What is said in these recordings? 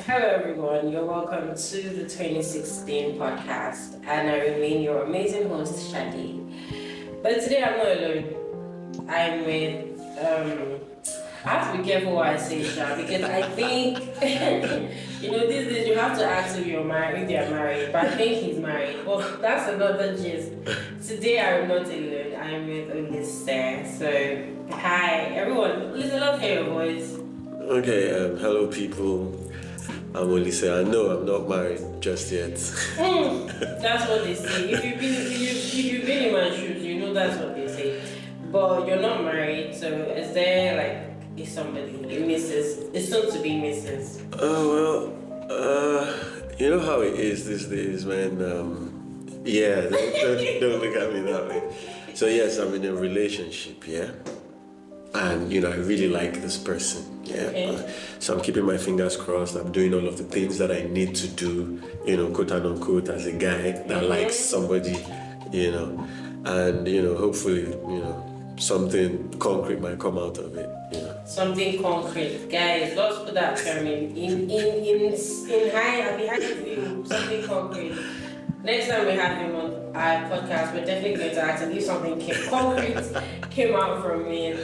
Hello, everyone. You're welcome to the 2016 podcast, and I remain your amazing host, Shadi. But today I'm not alone. I'm with, I have to be careful what I say, Sha, because I think, these days you have to ask if you're married, if they're married, but I think he's married. Well, that's another gist. Today I'm not alone. I'm with Olise. So, hi, everyone. Olise, love to hear your voice. Okay, hello people. I'm Olise. I know I'm not married just yet. That's what they say. If you've been in my shoes, you know that's what they say. But you're not married, so is there is somebody, a Mrs. It's soon to be Mrs. You know how it is these days, man. Don't look at me that way. So yes, I'm in a relationship, yeah. And I really like this person, yeah. Okay. So I'm keeping my fingers crossed. I'm doing all of the things that I need to do, quote and unquote, as a guy that likes somebody, and hopefully, something concrete might come out of it, Something concrete, guys. Let's put that term in high behind view. Something concrete. Next time we have him on our podcast, we're definitely going to ask him if something concrete came out from me.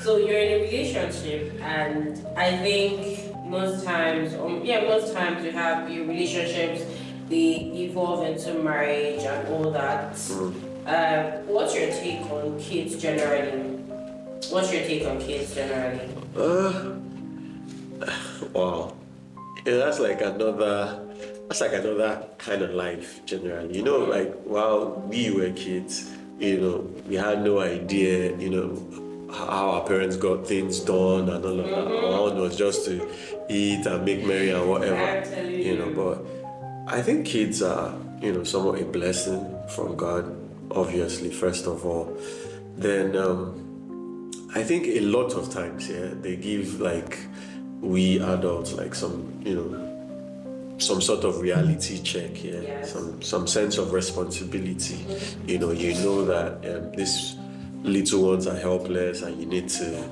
So you're in a relationship, and I think most times you have your relationships, they evolve into marriage and all that. What's your take on kids generally? Wow. That's like another kind of life generally. While we were kids, we had no idea, how our parents got things done and all of that. Our own was just to eat and make merry and whatever. But I think kids are, somewhat a blessing from God, obviously, first of all. Then I think a lot of times, they give we adults some sort of reality check, Yes. some sense of responsibility. You know that these little ones are helpless, and you need to,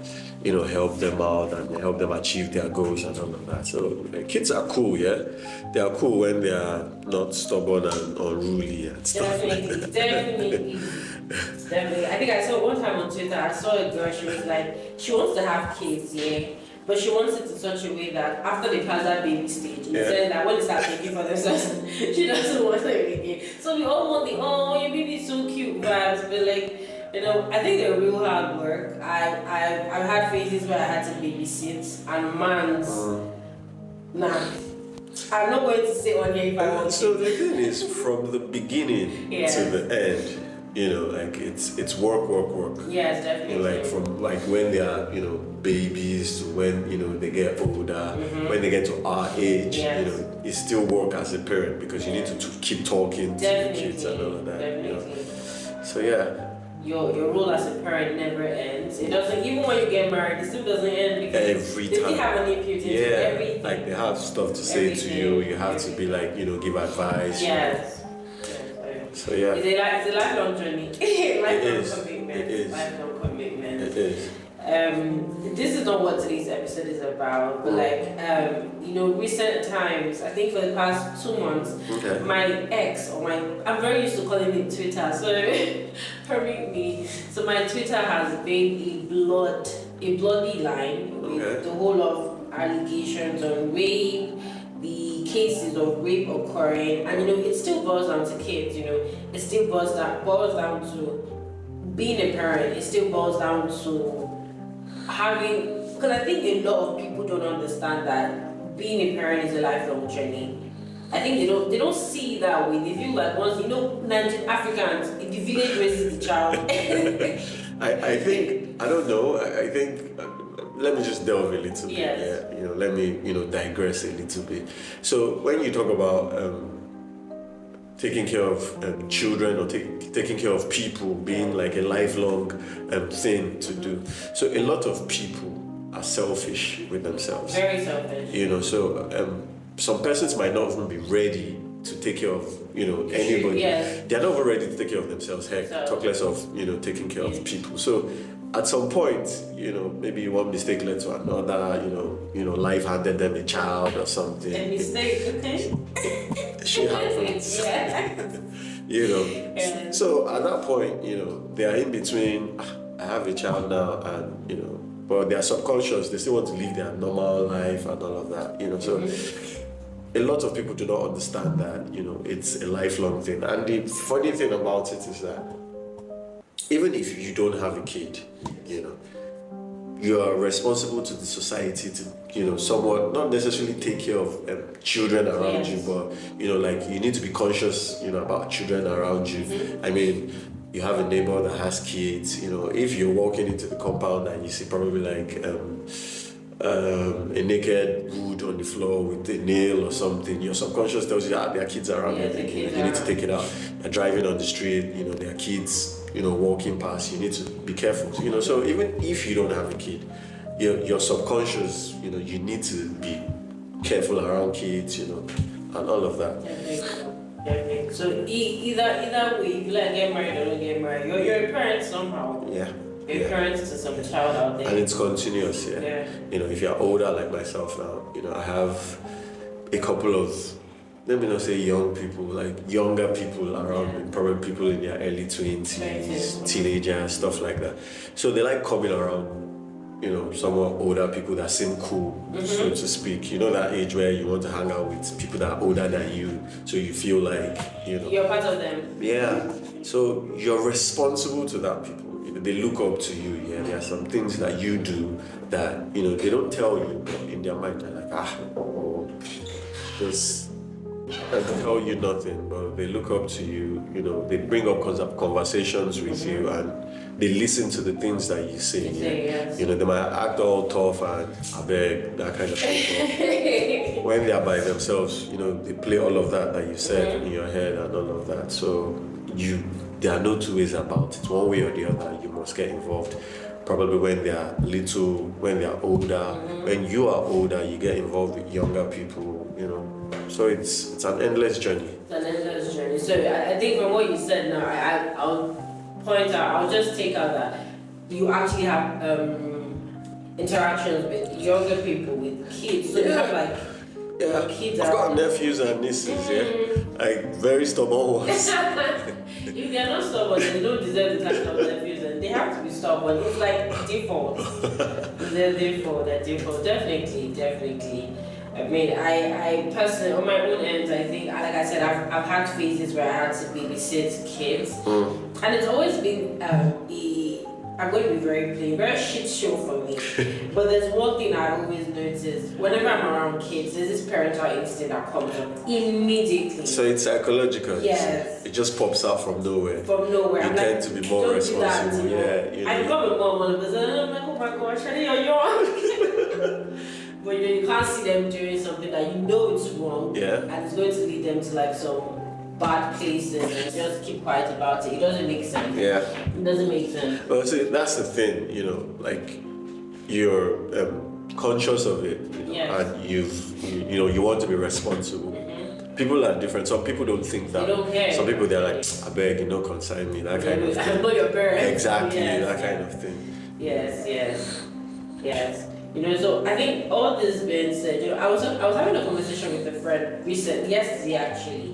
help them out and help them achieve their goals and all of that. So kids are cool, yeah. They are cool when they are not stubborn and unruly and stuff. Definitely. I think I saw one time on Twitter. I saw a girl. She was she wants to have kids, yeah. But she wants it in such a way that after they pass that baby stage, instead that when they start thinking for themselves, she doesn't want it again. So we all want your baby's so cute vibes, but I think they're real hard work. I've had phases where I had to babysit, and I'm not going to say on here if I want to. So the thing is, from the beginning to the end, it's work. Yes, definitely. From when they are, babies to when, they get older, when they get to our age, it's still work as a parent because you need to keep talking to the kids and all of that. Definitely. So yeah. Your role as a parent never ends. It doesn't, even when you get married, it still doesn't end because every they time. still have an input into everything. They have stuff to say to you. You have to be give advice. Yes. So yeah. It's a lifelong journey. Lifelong commitment. It is. This is not what today's episode is about, but recent times, I think for the past 2 months, my ex I'm very used to calling it Twitter, so permit me. So my Twitter has been a bloody line with the whole of allegations on rape, the cases of rape occurring, and it still boils down to kids. It still boils down to being a parent. It still boils down to because I think a lot of people don't understand that being a parent is a lifelong journey. I think they don't see it that way. They feel like once Nigerian Africans, the village raises the child. I think I don't know. I think let me just delve a little bit. Yeah. Let me digress a little bit. So when you talk about taking care of children or taking care of people being a lifelong thing to do. So a lot of people are selfish with themselves. Very selfish. So some persons might not even be ready to take care of anybody. Yes. They're not even ready to take care of themselves. Heck, talk less of taking care of people. So at some point, maybe one mistake led to another. Life handed them a child or something. A mistake, okay? Shit happens. Yeah. So at that point, they are in between. I have a child now, and but they are subconscious. They still want to live their normal life and all of that. So a lot of people do not understand that. It's a lifelong thing. And the funny thing about it is that even if you don't have a kid, you are responsible to the society to, somewhat not necessarily take care of children around you, but like you need to be conscious, about children around you. I mean, you have a neighbor that has kids. If you're walking into the compound and you see probably like a naked wood on the floor with a nail or something, your subconscious tells you there are kids around. You need to take it out. You're driving on the street, there are kids walking past. You need to be careful. So even if you don't have a kid, your subconscious, you need to be careful around kids, and all of that. Definitely. So either way, if you like get married or don't get married, you're a parent somehow. Yeah. You're parents to some child out there. And it's continuous, yeah. If you're older like myself now, I have a couple of, let me not say young people, like younger people around me, probably people in their early 20s, teenagers, stuff like that. So they like coming around, somewhat older people that seem cool, so to speak. That age where you want to hang out with people that are older than you, so you feel like, you're part of them. Yeah. So you're responsible to that people. They look up to you. Yeah, there are some things that you do that they don't tell you, but in their mind they're like, this. They tell you nothing, but they look up to you. They bring up conversations with you, and they listen to the things that you say. Yes. They might act all tough and I beg, that kind of thing. When they are by themselves, they play all of that you said in your head and all of that. So there are no two ways about it. One way or the other, you must get involved. Probably when they are little, when they are older. When you are older, you get involved with younger people. So it's an endless journey. It's an endless journey. So I think from what you said now, I'll point out. I'll just take out that you actually have interactions with younger people, with kids. So you have like. Yeah, kids I've got nephews and nieces, like very stubborn ones. If they're not stubborn, they don't deserve the title of nephews, and they have to be stubborn. It's like default. They're default. Definitely. I mean, I personally, on my own end, I think, like I said, I've had phases where I had to babysit kids, and it's always been I'm going to be very plain, very shit show for me. But there's one thing I always notice whenever I'm around kids, there's this parental instinct that comes up immediately. So it's psychological. Yes. It just pops out from nowhere. From nowhere. You tend to be more responsible. I become a mom all of a sudden. I'm like, oh my gosh, Shani, you're young. But you can't see them doing something that it's wrong. Yeah. And it's going to lead them to like some bad places and just keep quiet about it. It doesn't make sense. Yeah. It doesn't make sense. Well, see, that's the thing, like you're conscious of it, and you want to be responsible. People are different. Some people don't think that. They don't care. Some people they're like, I beg, concern me, that kind of thing. I'm not your parent. Exactly, that kind of thing. Yes. So I think all this being said, I was having a conversation with a friend yesterday actually,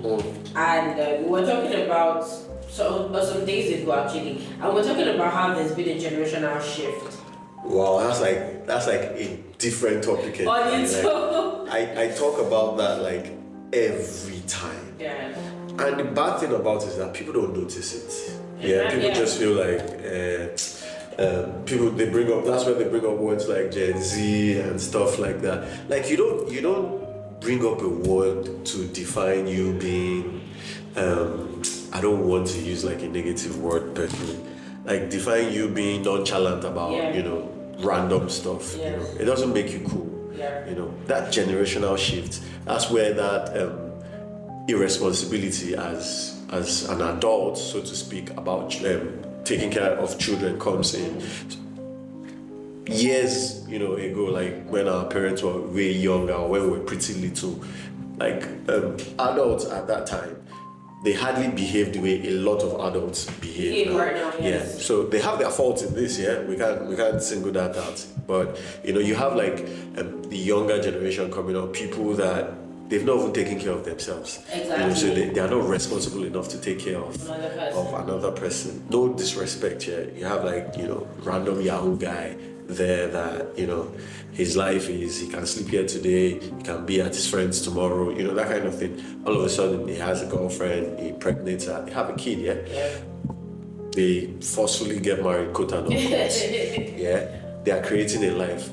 and we were talking about some days ago actually, and we were talking about how there's been a generational shift. Wow, that's like a different topic. I talk about that like every time. Yeah. And the bad thing about it is that people don't notice it. People just feel like. People that's where they bring up words like Gen Z and stuff like that. Like you don't bring up a word to define you being I don't want to use like a negative word personally. Like define you being nonchalant about random stuff. It doesn't make you cool. That generational shift, that's where that irresponsibility as an adult, so to speak, about taking care of children comes in. Years, ago, like when our parents were way younger, or when we were pretty little, like adults at that time, they hardly behave the way a lot of adults behave now. Right now, yes. Yeah, so they have their faults in this. Yeah, we can't single that out. But you have like the younger generation coming up, people that they've not even taken care of themselves. Exactly. So they are not responsible enough to take care of another person. No disrespect here. You have like random Yahoo guy there that his life is he can sleep here today, he can be at his friends tomorrow, that kind of thing. All of a sudden he has a girlfriend, he impregnates her, they have a kid, yeah. They forcefully get married, quote unquote. Yeah, they are creating a life.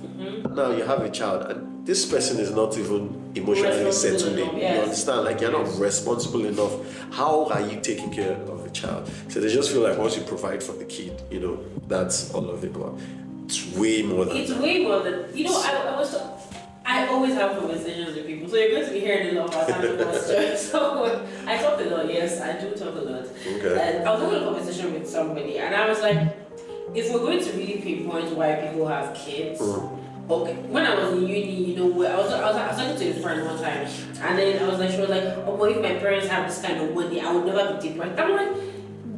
Now you have a child, and this person is not even emotionally settled in. You understand? Like you're not responsible enough. How are you taking care of a child? So they just feel like once you provide for the kid, that's all of it. But it's way more than that. Way more than I always have conversations with people, so you're going to be hearing a lot about time. So I talk a lot. Yes, I do talk a lot. Okay. And I was having a conversation with somebody, and I was like, if we're going to really pinpoint why people have kids. Okay, when I was in uni, I was talking to a friend one time, and then I was like, she was like, oh, well, if my parents have this kind of money, I would never be depressed. I'm like,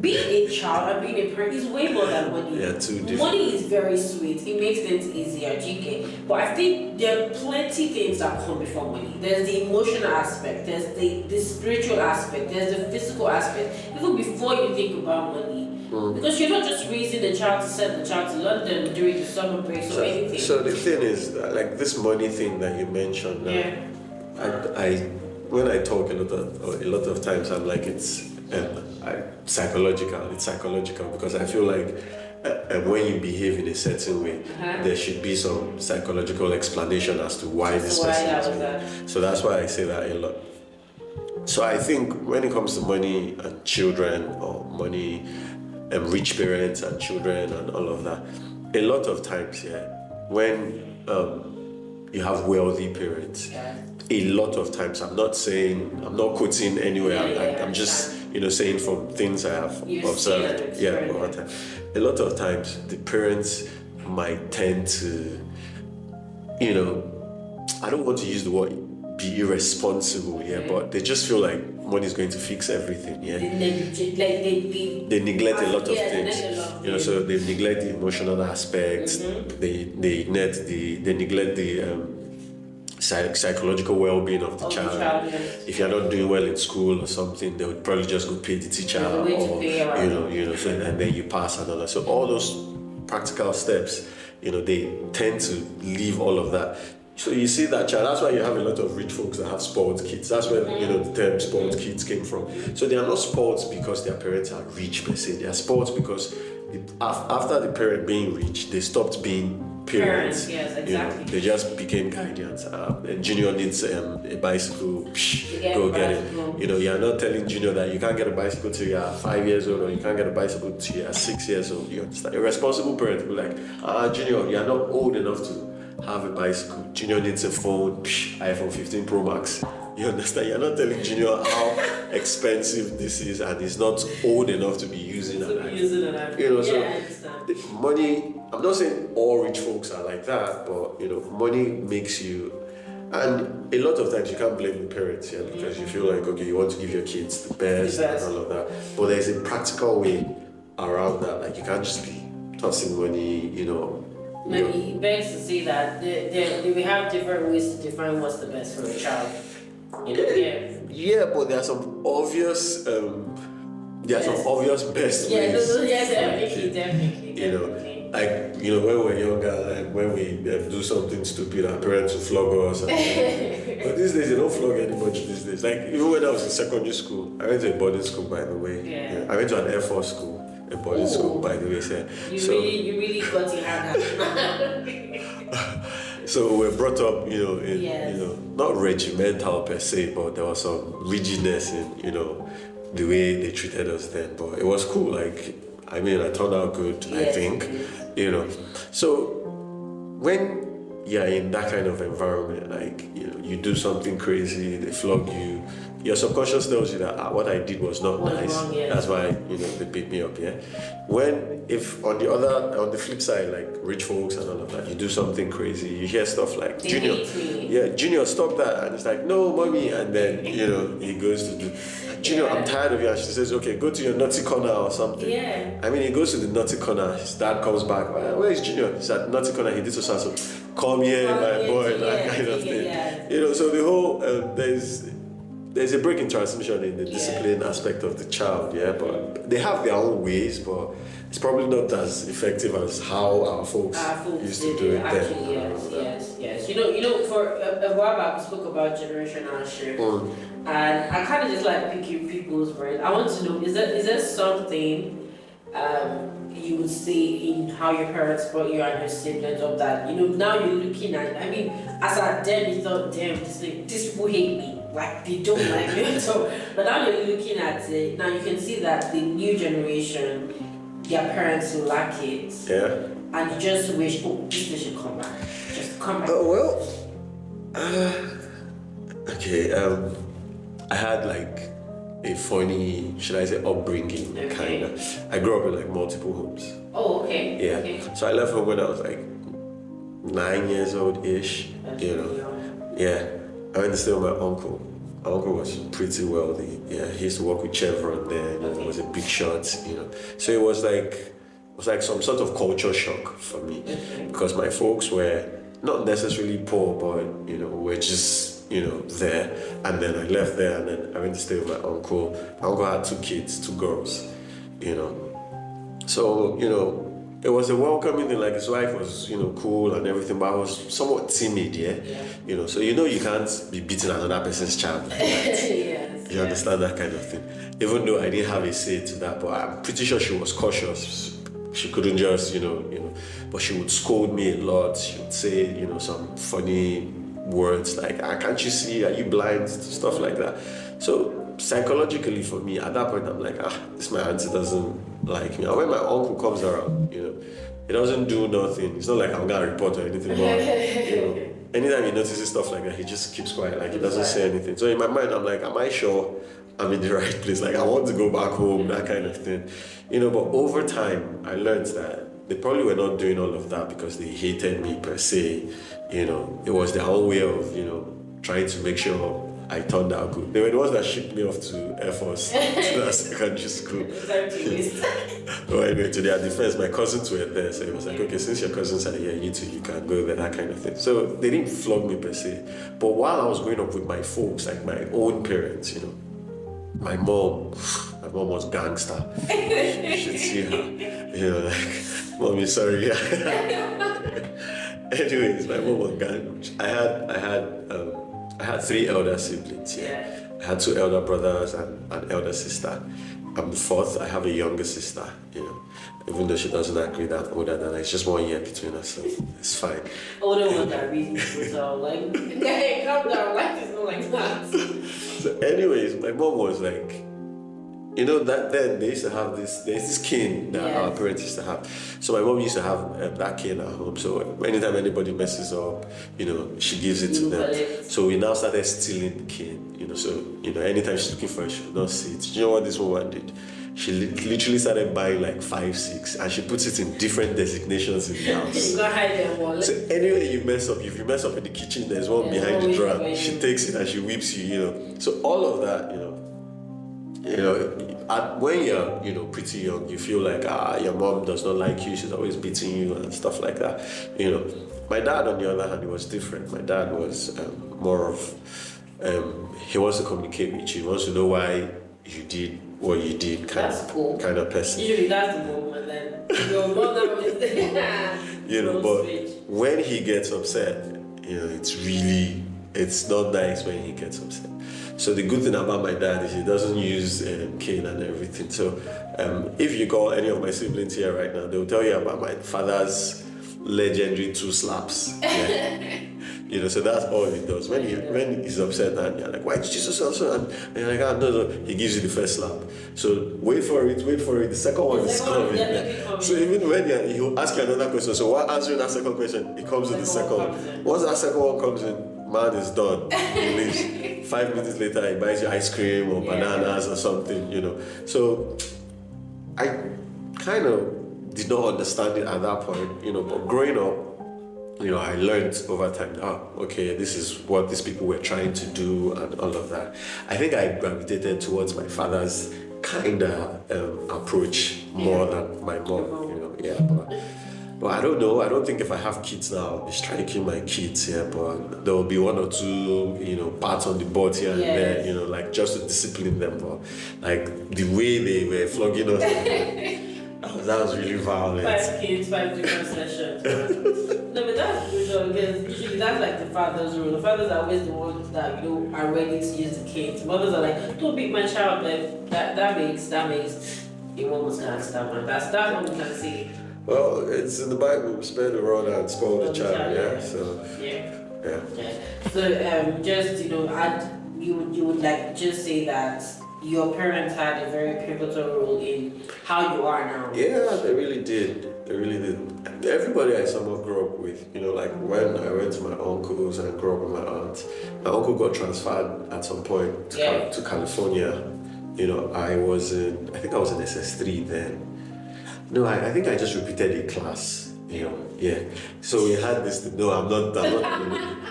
being a child and being a parent is way more than money. Yeah, too different. Money is very sweet. It makes things easier, GK. But I think there are plenty things that come before money. There's the emotional aspect, there's the spiritual aspect, there's the physical aspect. Even before you think about money. Because you're not just raising the child to send the child to London during the summer break or anything. So the thing is, like this money thing that you mentioned, I when I talk a lot of times, I'm like it's psychological. It's psychological because I feel like when you behave in a certain way, there should be some psychological explanation as to why this person is behaving. So that's why I say that a lot. So I think when it comes to money and children, or money and rich parents and children and all of that, a lot of times, when you have wealthy parents, a lot of times, I'm not quoting anywhere, I'm just saying from things I have observed over time. A lot of times the parents might tend to I don't want to use the word be irresponsible, but they just feel like money is going to fix everything. They neglect a lot of things. So they neglect the emotional aspects. They neglect the psychological well-being of the child. If you're not doing well in school or something, they would probably just go pay the teacher, so and then you pass and all that. So all those practical steps, they tend to leave all of that. So you see that child, that's why you have a lot of rich folks that have spoiled kids. That's where the term spoiled kids came from. So they are not spoiled because their parents are rich per se. They are spoiled because after the parent being rich, they stopped being parents. Yes, exactly. They just became guardians. Junior needs a bicycle, go get it. You're not telling Junior that you can't get a bicycle till you're 5 years old, or you can't get a bicycle till you're 6 years old. You understand? A responsible parent will be like, Junior, you're not old enough to have a bicycle. Junior needs a phone, iPhone 15 Pro Max. You understand? You're not telling Junior how expensive this is, and he's not old enough to be using an iPhone. So I understand. The money, I'm not saying all rich folks are like that, but money makes you, and a lot of times you can't blame the parents, because you feel like, okay, you want to give your kids the best and all of that, but there's a practical way around that. Like you can't just be tossing money, Maybe it begs to say that we have different ways to define what's the best for a child. Yeah, but there are some obvious best ways. Definitely. Like when we're younger, like when we do something stupid, our parents will flog us. But these days they don't flog anybody. These days, like even when I was in secondary school, I went to a boarding school, by the way. I went to an Air Force school. A boarding school, by the way. You really got your hand. So we're brought up, in not regimental per se, but there was some rigidness in, the way they treated us then. But it was cool. Like, I turned out good, I think, So when you're in that kind of environment, like, you do something crazy, they flog you, your subconscious tells you that what I did was not nice. Wrong, yeah. That's why they beat me up. Yeah. If on the flip side, like rich folks and all of that, you do something crazy, you hear stuff like Junior, stop that, and it's like, no, mommy, and then he goes to do. Junior, I'm tired of you. And she says, okay, go to your naughty corner or something. Yeah. I mean, he goes to the naughty corner. His dad comes back. Where is Junior? He's at naughty corner. He did so. Come here, my boy. That kind of thing. Yeah. So the whole there's a break in transmission in the discipline aspect of the child. Yeah, but they have their own ways, but it's probably not as effective as how our folks used to do it actually, then. Yes. For a while back we spoke about generational shift. And I kind of just like picking people's brains. I want to know, is there something you would see in how your parents brought you and your siblings up that, now you're looking at, I mean, as at then you thought, damn, these people hate me. Like, they don't like me. So, but now you're looking at it, now you can see that the new generation, their parents will lack it. Yeah. And you just wish, this should come back. Just come back. Okay, I had like a funny, should I say, upbringing, kind of. I grew up in like multiple homes. Oh, okay. Yeah. Okay. So I left home when I was like 9 years old-ish, Yeah. I went to stay with my uncle. My uncle was pretty wealthy. Yeah, he used to work with Chevron then. He was a big shot, So it was like some sort of culture shock for me, because my folks were not necessarily poor, but were just there. And then I left there, and then I went to stay with my uncle. My uncle had 2 kids, 2 girls, So it was a welcoming thing. Like his wife was cool and everything, but I was somewhat timid. So you can't be beating another person's child like that. Yes. You understand that kind of thing. Even though I didn't have a say to that, but I'm pretty sure she was cautious. She couldn't just but she would scold me a lot. She would say some funny words like, can't you see, are you blind, stuff like that. So psychologically for me at that point, I'm like, this my auntie doesn't like me. And when my uncle comes around, he doesn't do nothing. It's not like I'm gonna report or anything, but anytime he notices stuff like that, he just keeps quiet, like he doesn't say anything. So in my mind, I'm like, am I sure I'm in the right place? Like, I want to go back home, that kind of thing. But over time, I learned that they probably were not doing all of that because they hated me per se. It was their own way of, trying to make sure I turned out good. They were the ones that shipped me off to headfirst to that secondary school. Well, anyway, to their defense, my cousins were there, so it was like, okay, since your cousins are here, you can go there, that kind of thing. So they didn't flog me per se. But while I was growing up with my folks, like my own parents, my mom was gangster. You should see her. Like, mommy, sorry. Anyways, my mom was gangster. I had 3 elder siblings. Yeah. I had 2 elder brothers and an elder sister. I'm the 4th. I have a younger sister. Even though she doesn't agree that I'm older than her, it's just 1 year between us, so it's fine. Older ones are really brutal. Like, hey, calm down. Life is not like that. So, anyways, my mom was like, that then they used to have there's this cane that our parents used to have. So my mom used to have that cane at home. So anytime anybody messes up, she gives it to them. So we now started stealing the cane, So anytime she's looking for it, she would not see it. You know what this woman did? She literally started buying like 5, 6, and she puts it in different designations in the house. You gotta hide them all. So anyway you mess up, if you mess up in the kitchen, there's one behind the drawer. She takes it and she whips you, So all of that, when you're pretty young, you feel like your mom does not like you, she's always beating you and stuff like that. My dad, on the other hand, he was different. My dad was more of he wants to communicate with you, he wants to know why you did what you did, kind of person. Usually that's the moment then your mother is there. But when he gets upset, it's not nice when he gets upset. So the good thing about my dad is he doesn't use cane and everything. So if you call any of my siblings here right now, they'll tell you about my father's legendary 2 slaps. Yeah. So that's all he does. When he's upset and you're like, why did you so? And you're like, no, he gives you the first slap. So wait for it. The second one is coming. So even when he'll ask you another question, so while answering that second question, it comes with the second one. Once that second one comes in, man is done. He leaves. 5 minutes later, he buys you ice cream or bananas or something, you know. So I kind of did not understand it at that point, you know, but growing up, you know, I learned over time, okay, this is what these people were trying to do and all of that. I think I gravitated towards my father's kind of approach more than my mom, you know, but I don't know. I don't think if I have kids now, I'll be striking my kids here, but there will be one or two, you know, parts on the board here and there, you know, like just to discipline them. But like the way they were flogging us, that was really violent. 5 kids, 5 different sessions. No, but that's good though, because usually that's like the father's role. The fathers are always the ones that, you know, are ready to use the kids. Mothers are like, don't beat my child, but that makes a woman's gonna stab. That's what we can say. Well, it's in the Bible, spare the rod and spoil the child, yeah. So So just, you know, you would like just say that your parents had a very pivotal role in how you are now. Yeah, they really did. They really did. Everybody I somewhat grew up with, you know, like when I went to my uncles and grew up with my aunt, my uncle got transferred at some point to California. You know, I think I was in SS3 then. No, I think I just repeated a class, you know, So we had this thing. No, I'm not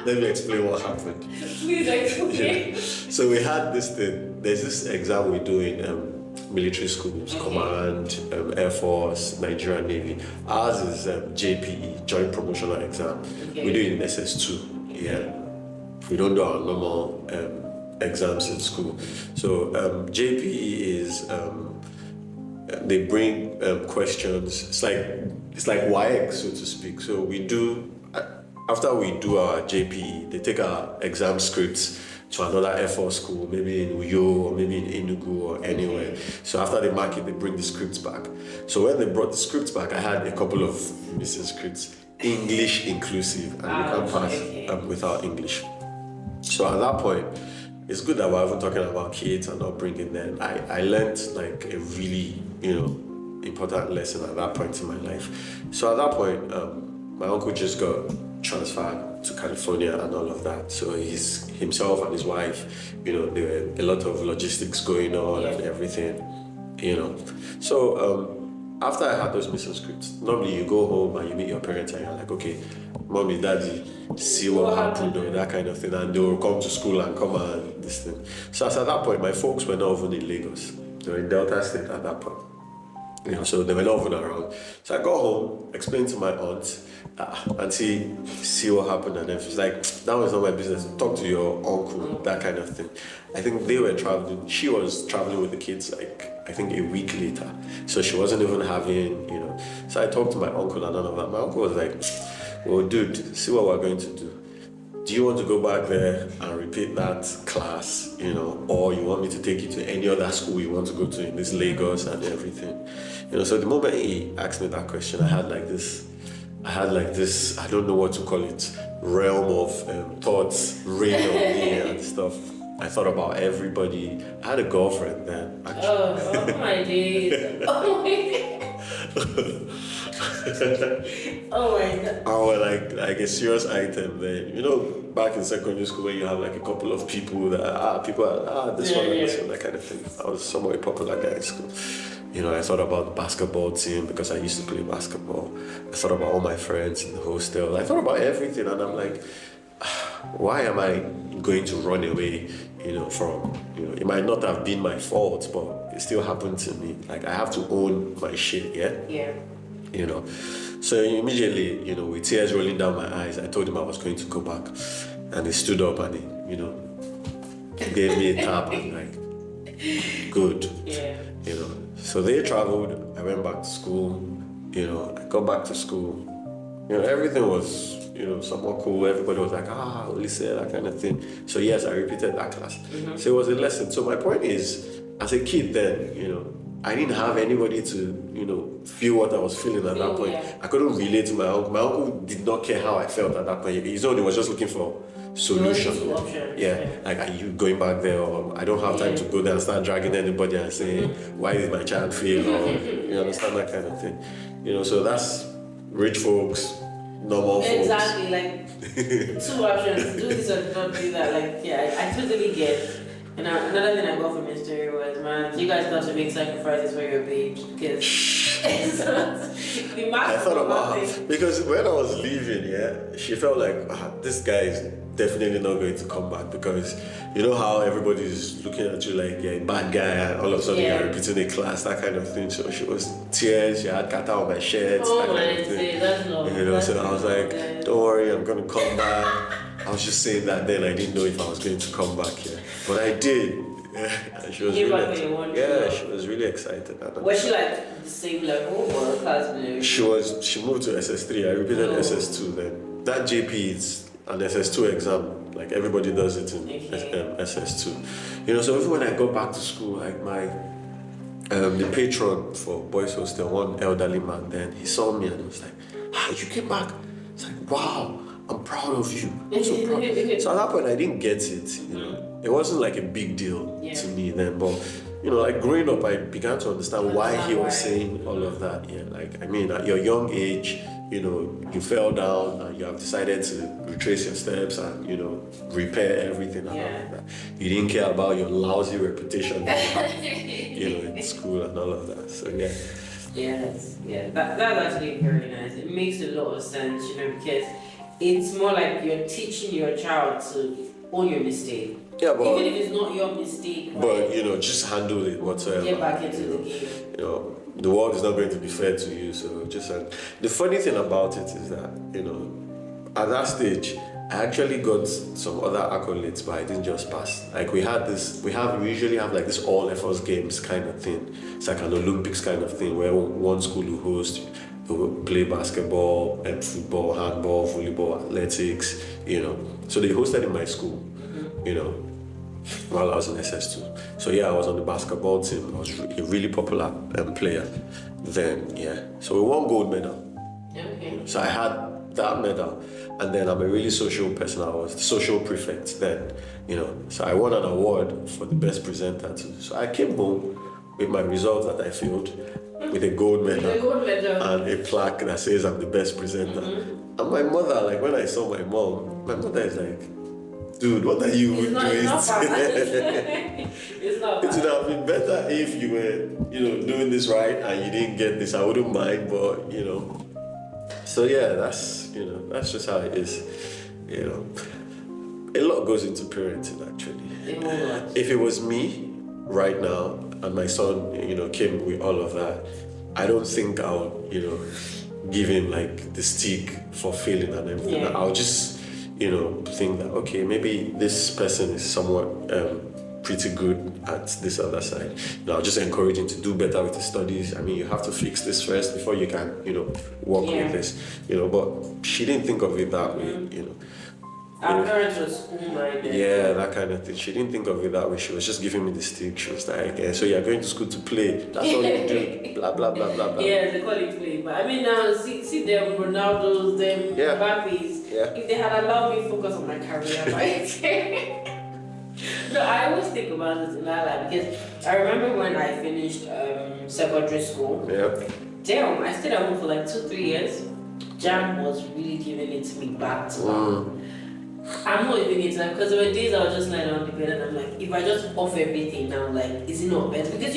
let me explain what happened. Please explain. So we had this thing. There's this exam we do in military schools, Command, Air Force, Nigerian Navy. Ours is JPE, Joint Promotional Exam. Okay. We do it in SS2, We don't do our normal exams in school. So JPE is... they bring questions. It's like WAEC, so to speak. So we do, after we do our JPE, they take our exam scripts to another Air Force school, maybe in Uyo or maybe in Enugu or anywhere. So after they mark it, they bring the scripts back. So when they brought the scripts back, I had a couple of missing scripts, English inclusive, and you can't pass without English. So at that point, it's good that we're even talking about kids and not bringing them. I learned like a really, you know, important lesson at that point in my life. So at that point, my uncle just got transferred to California and all of that. So himself and his wife, you know, there were a lot of logistics going on and everything, you know. So after I had those missing scripts, normally you go home and you meet your parents and you're like, okay, mommy, daddy, see what happened or that kind of thing, and they will come to school and come and this thing. So as at that point, my folks were not even in Lagos. They were in Delta State at that point. You know, so they were not even around. So I got home, explained to my aunt, and see what happened, and then she's like, that was not my business. Talk to your uncle, that kind of thing. I think they were traveling. She was traveling with the kids, like I think a week later. So she wasn't even having, you know. So I talked to my uncle and none of that. My uncle was like, well, dude, see what we're going to do. Do you want to go back there and repeat that class, you know, or you want me to take you to any other school you want to go to in this Lagos and everything? You know, so the moment he asked me that question, I had like this, I don't know what to call it, realm of thoughts rain on me and stuff. I thought about everybody. I had a girlfriend then, actually. Oh my days. Oh my God. Oh my God. Oh, like a serious item then. You know, back in secondary school when you have like a couple of people that this one and this one, that kind of thing. I was somewhat a popular guy in school. You know, I thought about the basketball team because I used to play basketball. I thought about all my friends in the hostel. I thought about everything, and I'm like, why am I going to run away, you know, from, you know, it might not have been my fault, but it still happened to me. Like, I have to own my shit, Yeah. You know, so immediately, you know, with tears rolling down my eyes, I told him I was going to go back, and he stood up and he, you know, gave me a tap and like, good, you know. So they traveled. I went back to school. You know, I got back to school. You know, everything was, you know, somewhat cool. Everybody was like, Olise, that kind of thing. So yes, I repeated that class. Mm-hmm. So it was a lesson. So my point is, as a kid then, you know, I didn't have anybody to, you know, feel what I was feeling at that point. I couldn't relate to my uncle. My uncle did not care how I felt at that point. He was just looking for solution. Like, are you going back there, or I don't have time to go there and start dragging anybody and saying, why did my child fail, or you understand, that kind of thing. You know, so that's rich folks, normal folks. Exactly, like 2 options: do this or not do that. Like, yeah, I totally get. And another thing I got from your story was, man, you guys got to make sacrifices for your babes because it's not the I thought about her thing. because when I was leaving, she felt like this guy is definitely not going to come back because you know how everybody's looking at you like you're a bad guy and all of a sudden you're repeating a class, that kind of thing. So she was tears, she had kata on my shirt, Oh that my kind of thing. that's not. So I was like, don't worry, I'm gonna come back. I was just saying that then I didn't know if I was going to come back here, but I did. And she was she was really excited. Was she like the same level or class below? She moved to SS3. I repeated SS2 then. That JP is an SS2 exam. Like everybody does it in SS2. So even when I got back to school, like my the patron for boys hostel, one elderly man, then he saw me and he was like, you came back. It's like, wow, I'm proud of you. I'm so proud. So at that point I didn't get it, It wasn't like a big deal to me then, but like growing up, I began to understand why he was saying all of that. Yeah, like I mean, at your young age, you fell down and you have decided to retrace your steps and repair everything. And all of that. You didn't care about your lousy reputation, in school and all of that. So yeah. Yes, that's actually very nice. It makes a lot of sense, because it's more like you're teaching your child to own your mistake. Yeah, but even if it's not your mistake, but just handle it whatsoever. Get back into the game. The world is not going to be fair to you, so just the funny thing about it is that at that stage I actually got some other accolades, but I didn't just pass. Like we usually have like this all efforts games kind of thing. It's like an Olympics kind of thing where one school will host. Who play basketball and football, handball, volleyball, athletics, So they hosted in my school, while I was in SS2. So I was on the basketball team. I was a really popular player then, So we won gold medal. Okay. So I had that medal. And then I'm a really social person. I was the social prefect then, So I won an award for the best presenter too. So I came home with my results that I failed, with a gold medal and a plaque that says I'm the best presenter. And my mother, like when I saw my mother is like, dude, what are you doing? It's not It would have been better if you were, doing this right and you didn't get this. I wouldn't mind, but So that's just how it is. A lot goes into parenting actually. If it was me right now and my son, came with all of that, I don't think I would, give him like the stick for failing and everything. I'll just, think that okay, maybe this person is somewhat pretty good at this other side. I'll just encourage him to do better with his studies. I mean, you have to fix this first before you can, work with this. But she didn't think of it that way, Our parents were school-minded. Yeah, that kind of thing. She didn't think of it that way. She was just giving me the stick. She was like, so you're going to school to play. That's all you do. Blah, blah, blah, blah, blah. Yeah, they call it play. But I mean, now, see them Ronaldos, them Mbappe's. If they had allowed me to focus on my career, right? No, I always think about this in my life because I remember when I finished secondary school. Damn, I stayed at home for like 2-3 years. Jam was really giving it to me back to back. I'm not even into that because there were days I was just lying on the bed and I'm like, if I just off everything now, like, is it not better? Because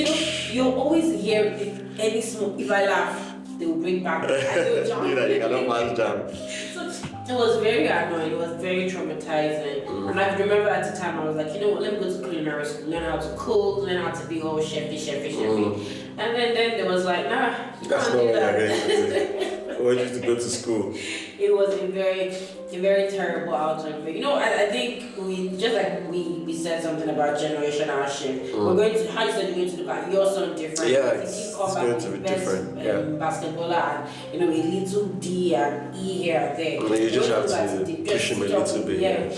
you're always here if any smoke, if I laugh, they will bring back. I jam. You cannot manage jam. So it was very annoying, it was very traumatizing. And I remember at the time I was like, you know what, let me go to culinary school, learn how to cook, learn how to be all chefy. And then there was like, nah, you that's can't not do what that. you're going to do. I want you to go to school. It was a very terrible outcome. But I think we said something about generational shift. We're going to, how you said you're going to look at your son different. Yeah, it's going to be different. Basketballer and a little D and E here and there. And then you just have to push him a little bit. Yeah.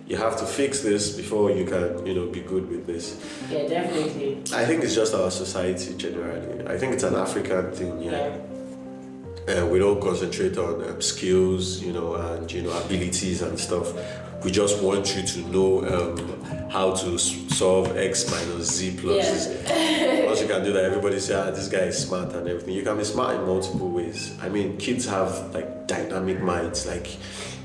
You have to fix this before you can, be good with this. Yeah, definitely. I think it's just our society generally. I think it's an African thing, we don't concentrate on skills, and abilities and stuff. we just want you to know how to solve x minus z plus this. Once you can do that, everybody say, this guy is smart and everything. You can be smart in multiple ways. I mean, kids have like dynamic minds. Like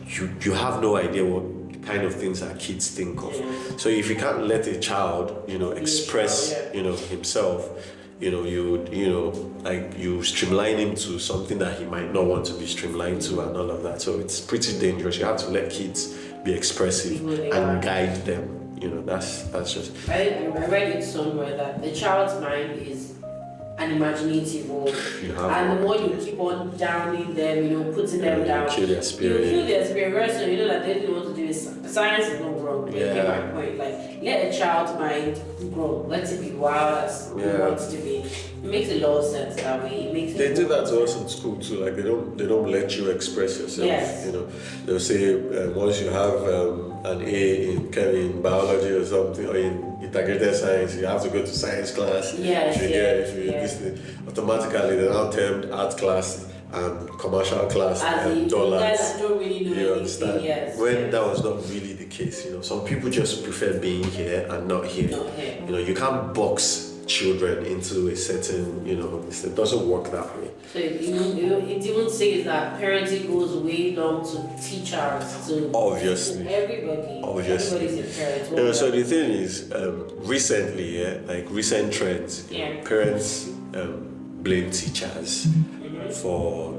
you have no idea what kind of things that kids think of. So if you can't let a child, express, himself, you streamline him to something that he might not want to be streamlined to and all of that. So it's pretty dangerous. You have to let kids be expressive and guide them. That's just. I read it somewhere that the child's mind is an imaginative world, and the more you keep on downing them, putting them down, kill their spirit. You kill their spirit. Right? So that they don't want to do is science is not wrong. You get my point. Like, let a child's mind grow. Let it be wild as it wants to be. It makes a lot of sense that way. They do that to us in school too. Like they don't let you express yourself. Yes. They'll say once you have an A in biology or something, or in integrated science, you have to go to science class. Automatically they're now termed art class and commercial class and dollars. Don't really know you understand? That was not really the case. Some people just prefer being here and not here. You can't box children into a certain, it doesn't work that way. So it even says that parenting goes way down to teachers, to obviously everybody. Obviously. Everybody's a parent. So the thing is, recently, like recent trends, parents blame teachers for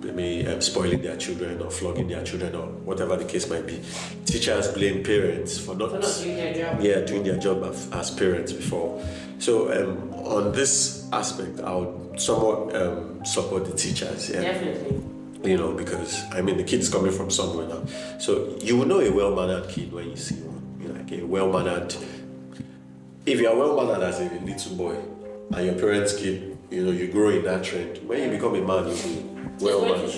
maybe spoiling their children or flogging their children or whatever the case might be. Teachers blame parents for not doing their job. Doing their job as parents before. So on this aspect, I would somewhat support the teachers. Definitely. Because the kid is coming from somewhere now. So you will know a well-mannered kid when you see one. Like a well-mannered. If you are well-mannered as a little boy, and your parents keep, you grow in that trend. When you become a man, you'll be well-mannered.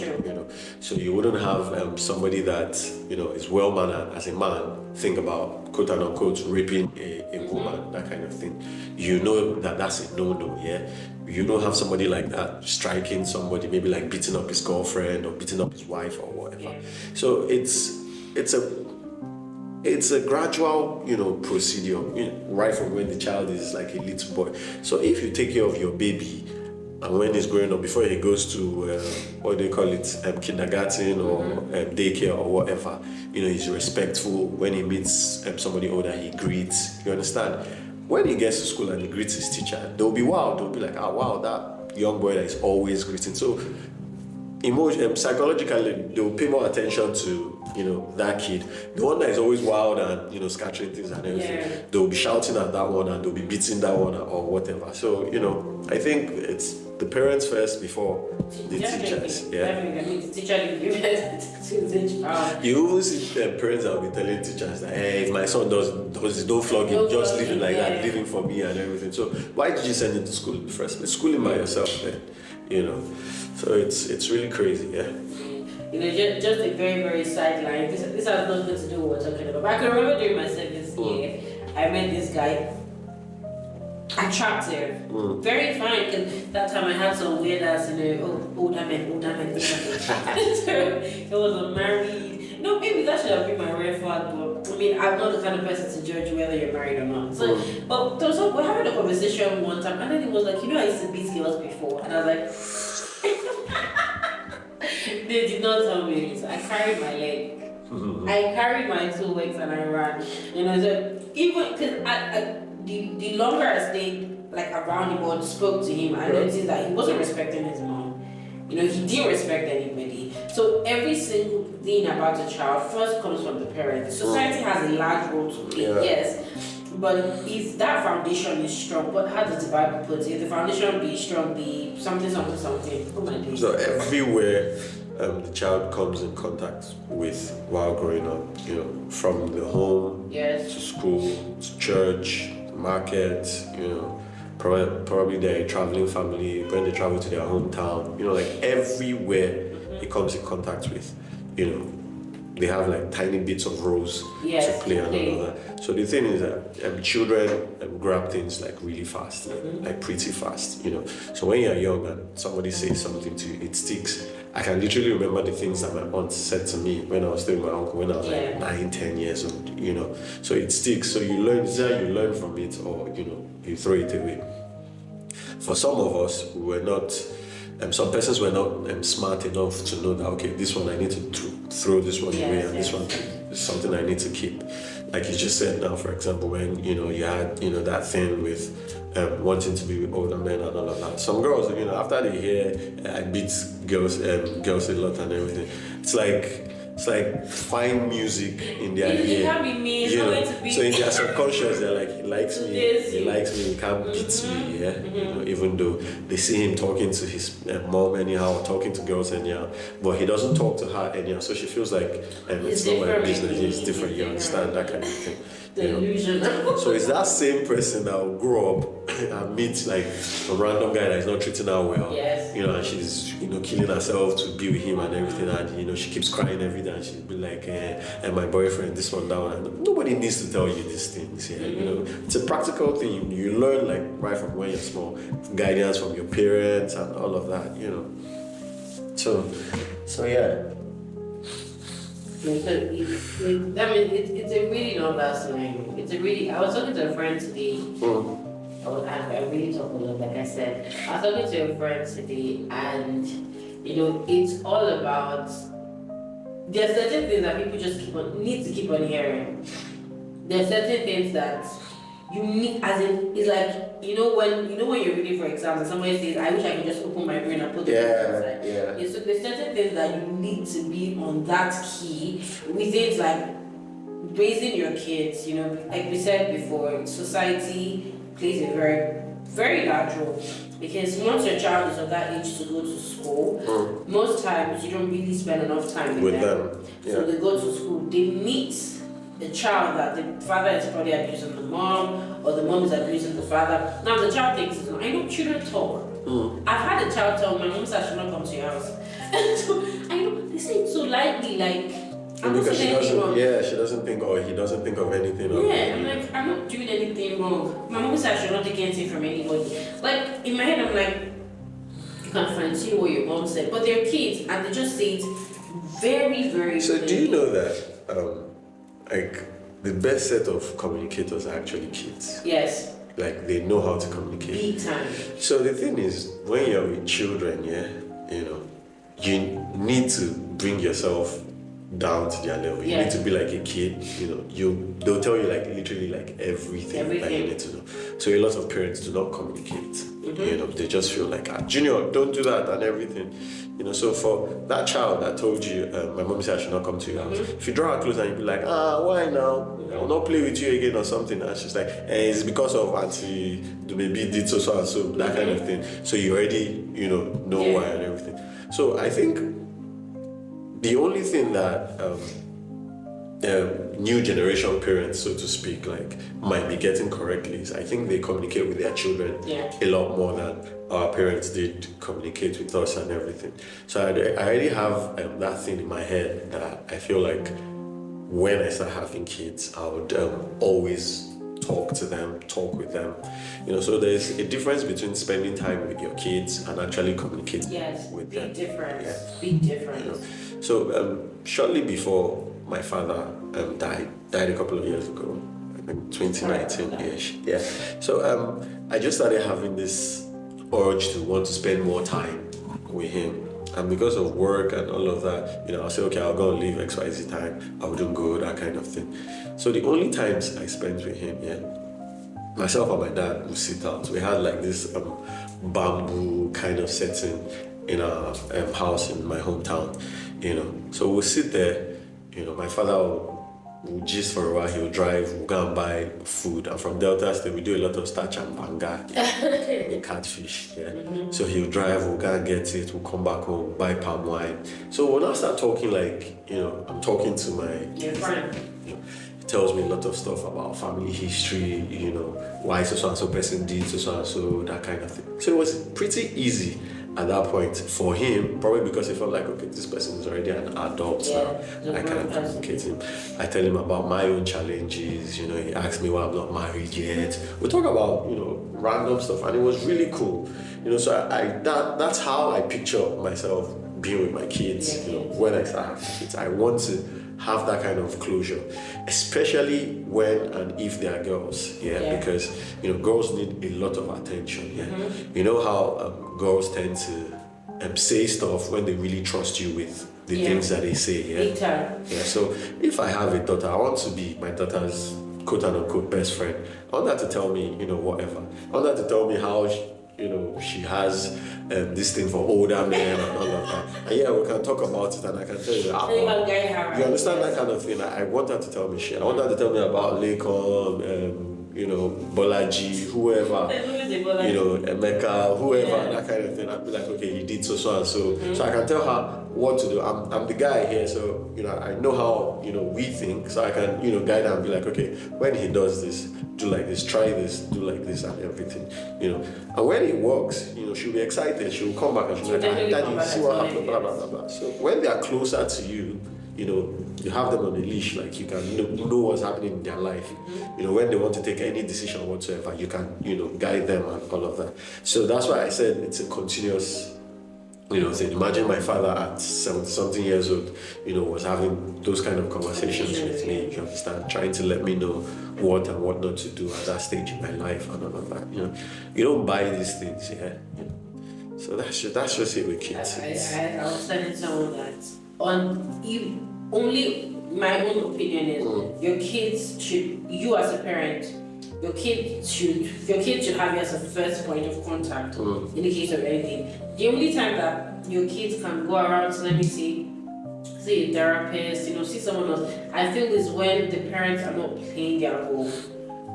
So you wouldn't have somebody that is well-mannered as a man think about quote and unquote raping a woman, that kind of thing. That's a no-no. You don't have somebody like that striking somebody, maybe like beating up his girlfriend or beating up his wife or whatever. So it's a gradual procedure, right from when the child is like a little boy. So if you take care of your baby, and when he's growing up, before he goes to what do you call it, kindergarten or daycare or whatever, he's respectful. When he meets somebody older, he greets. You understand? When he gets to school and he greets his teacher, they'll be wow. They'll be like, wow, that young boy that is always greeting. So psychologically, they'll pay more attention to that kid. The one that is always wild and scattering things and everything. They'll be shouting at that one and they'll be beating that one or whatever. So I think it's the parents first before the teachers. Definitely. The teacher to the child. You even see parents that will be telling teachers that, hey, if my son does don't flog him, just leave him like that, leave him for me and everything. So why did you send him to school in the first place? School him by yourself then, So it's really crazy, just a very, very sideline. This has nothing to do with what we're talking about. But I can remember during my service year, I met this guy. Attractive, very fine. Because that time I had some weird ass, older men. So he was married. No, maybe that should have been my red flag. But I'm not the kind of person to judge whether you're married or not. So, but we're having a conversation one time, and then he was like, I used to beat girls before, and I was like, they did not tell me. So I carried my leg. I carried my 2 legs and I ran. So even because the longer I stayed around him or spoke to him, I noticed that he wasn't respecting his mom. He didn't respect anybody. So every single thing about a child first comes from the parents. Society has a large role to play, yes. But if that foundation is strong, how does the Bible put it? If the foundation be strong, be something. Oh my days. So everywhere the child comes in contact with while growing up, from the home to school to church, market, probably they're a traveling family, when they travel to their hometown, everywhere he comes in contact with, they have like tiny bits of roles Yes, to play and play. all of that. So the thing is that children grab things like really fast, like pretty fast, So when you're young and somebody says something to you, it sticks. I can literally remember the things that my aunt said to me when I was still with my uncle when I was like 9, 10 years old, So it sticks. So you learn, either you learn from it or, you throw it away. For some of us, we were not, some persons were not smart enough to know that, okay, this one I need to throw this one away and this one is something I need to keep. Like you just said now, for example, when, you had, that thing with wanting to be with older men and all of that. Some girls, after they hear I beat girls a lot and everything, it's like fine music in their ear. It can't be me, it's not going to be. So in their subconscious, they're like, he likes me, he can't beat me, yeah. Even though they see him talking to his mom anyhow, or talking to girls anyhow, but he doesn't talk to her anyhow. So she feels like it's not my business. It's different. You understand that kind of thing. Delusion. So it's that same person that will grow up and meet like a random guy that is not treating her well. Yes. And she's killing herself to be with him and everything, and she keeps crying every day, and she'll be like, and my boyfriend, this one, that one. And nobody needs to tell you these things. Yeah, it's a practical thing. You learn like right from when you're small, guidance from your parents and all of that. So yeah. It's a really long-lasting. I was talking to a friend today. I really talk a lot, like I said. I was talking to a friend today, and it's all about. There are certain things that people just need to keep on hearing. There are certain things that you need, as in, it's like when you're reading for exams and somebody says, "I wish I could just open my brain and put it inside." Yeah. So there's certain things that you need to be on that key with things like raising your kids. Like we said before, society plays a very, very large role, because once your child is of that age to go to school, most times you don't really spend enough time with them. Yeah. So they go to school, they meet a child that the father is probably abusing the mom, or the mom is abusing the father. Now the child thinks it's not. I know children talk. I've had a child tell my mom said I should not come to your house. So I know they say it so lightly, like I'm not doing anything wrong. Yeah, she doesn't think, or he doesn't think of anything. Yeah, I'm like, I'm not doing anything wrong. My mom said I should not take anything from anybody. Like in my head, I'm like, you can fancy what your mom said, but they're kids and they just say it very, very. So do you know that like the best set of communicators are actually kids? Yes. Like they know how to communicate. Big time. So the thing is, when you're with children, you need to bring yourself down to their level. You need to be like a kid. They'll tell you like literally like everything that you need to know. So a lot of parents do not communicate. They just feel like, Junior, don't do that and everything. So for that child that told you, my mom said I should not come to your house. If you draw her close and you be like, why now? I will not play with you again or something. And she's like, it's because of Auntie maybe did so and so, that kind of thing. So you already, know why and everything. So I think the only thing that new generation parents, so to speak, like might be getting correctly is I think they communicate with their children a lot more than our parents did communicate with us and everything. So I already have that thing in my head that I feel like when I start having kids, I would always talk to them, talk with them. So there's a difference between spending time with your kids and actually communicating with them. Big difference. So shortly before my father died a couple of years ago, I think 2019-ish. Yeah. So I just started having this urge to want to spend more time with him. And because of work and all of that, I'll say, okay, I'll go and leave XYZ time. I wouldn't go, that kind of thing. So the only times I spent with him, myself and my dad would sit out. We had like this bamboo kind of setting in our house in my hometown, So we'll sit there, my father will gist for a while, he'll drive, we'll go and buy food. And from Delta State, we do a lot of starch and banga, catfish, So he'll drive, we'll go and get it, we'll come back home, buy palm wine. So when I start talking like, I'm talking to your friend. He tells me a lot of stuff about family history, why so and so person did so and so, that kind of thing. So it was pretty easy. at that point, for him, probably because he felt like, okay, this person is already an adult now, I can communicate him. I tell him about my own challenges, you know, he asks me why I'm not married yet. We talk about, you know, random stuff, and it was really cool. You know, so that's how I picture myself being with my kids, you know, when I start having kids. I want to have that kind of closure, especially when and if they are girls, because, you know, girls need a lot of attention, You know how girls tend to say stuff when they really trust you with the things that they say, so if I have a daughter, I want to be my daughter's quote unquote best friend. I want her to tell me, you know, whatever. I want her to tell me how you know, she has this thing for older men and all of that. And we can talk about it, and I can tell you, you understand that kind of thing. I want her to tell me shit. I want her to tell me about Lekon, you know, Bolaji, whoever, you know, Emeka, whoever, that kind of thing. I'd be like, okay, he did so and so. So I can tell her what to do. I'm the guy here, so, you know, I know how, you know, we think, so I can, you know, guide her and be like, okay, when he does this, do like this, try this, do like this, and everything, you know. And when it works, you know, she'll be excited. She'll come back and she'll be like, Daddy, see what happened, blah, blah, blah, blah. So when they are closer to you, you know, you have them on a leash, like you can, you know what's happening in their life. You know, when they want to take any decision whatsoever, you can, you know, guide them and all of that. So that's why I said it's a continuous, you know, thing. Imagine my father at 70-something years old, you know, was having those kind of conversations with me, you understand, trying to let me know what and what not to do at that stage in my life and all of that, you know. You don't buy these things, you know. So that's just it with kids. I was telling someone that only my own opinion is your kids should, you as a parent, your kids should have you as a first point of contact in the case of anything. The only time that your kids can go around to, let me see a therapist, you know, see someone else, I feel is when the parents are not playing their role,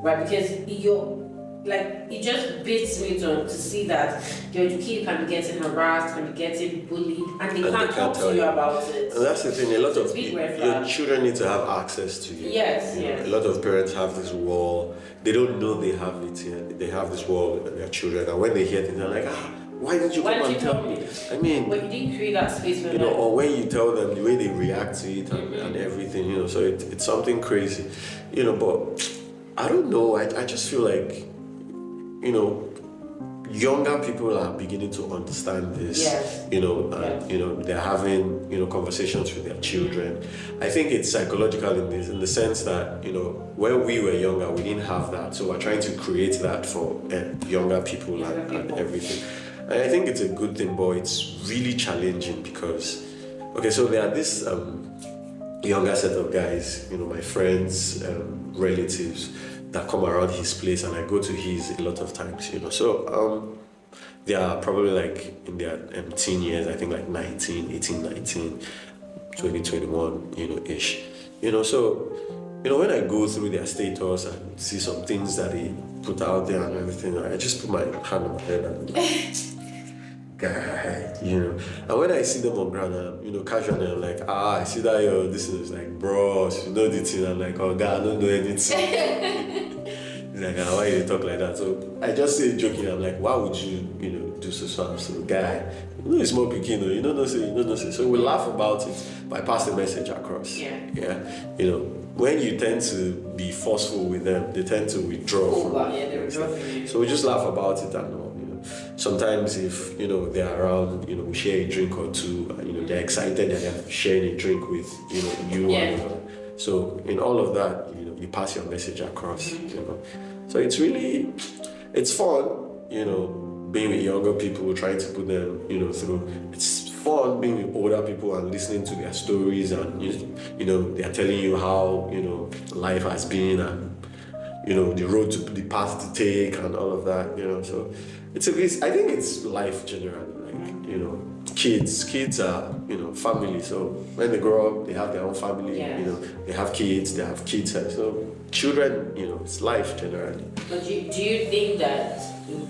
right? Because it just beats me to see that your kid can be getting harassed, can be getting bullied, and they can't talk to you about it. And that's the thing, a lot of your children need to have access to you. Yes. A lot of parents have this wall, they don't know they have it yet. They have this wall with their children, and when they hear things, they're like, why didn't you come and tell me? I mean, well, you didn't create that space for them. You know, or when you tell them the way they react to it and everything, you know, so it's something crazy, you know, but I don't know, I just feel like, you know, younger people are beginning to understand this, you know, and, you know, they're having, you know, conversations with their children. I think it's psychological in the sense that, you know, when we were younger, we didn't have that. So we're trying to create that for younger people and everything. And I think it's a good thing, but it's really challenging because, okay, so there are this younger set of guys, you know, my friends, relatives, that come around his place, and I go to his a lot of times, you know. So they are probably like in their teen years, I think like 19, 18, 19, 20, 21, you know, ish. You know, so, you know, when I go through their status and see some things that they put out there and everything, I just put my hand on my head and guy, you know. And when I see them on ground, you know, casually, I'm like, I see that this is like, bro, you know the thing. I'm like, oh God, I don't know anything. He's like, why you talk like that? So I just say joking, I'm like, why would you, you know, do so guy? You know, it's more beginner, you don't know, say. So we laugh about it, but I pass the message across. Yeah. You know, when you tend to be forceful with them, they tend to withdraw. They withdraw from you. So we just laugh about it and all. Sometimes if, you know, they're around, you know, we share a drink or two, and, you know, they're excited that they're sharing a drink with, you know, you and so in all of that, you know, you pass your message across, you know. So it's really, it's fun, you know, being with younger people, trying to put them, you know, through. It's fun being with older people and listening to their stories, and, you know, they're telling you how, you know, life has been, and, you know, the path to take and all of that, you know. So I think it's life generally, like, you know, kids are, you know, family. So when they grow up, they have their own family, you know, they have kids. So children, you know, it's life generally. But do you think that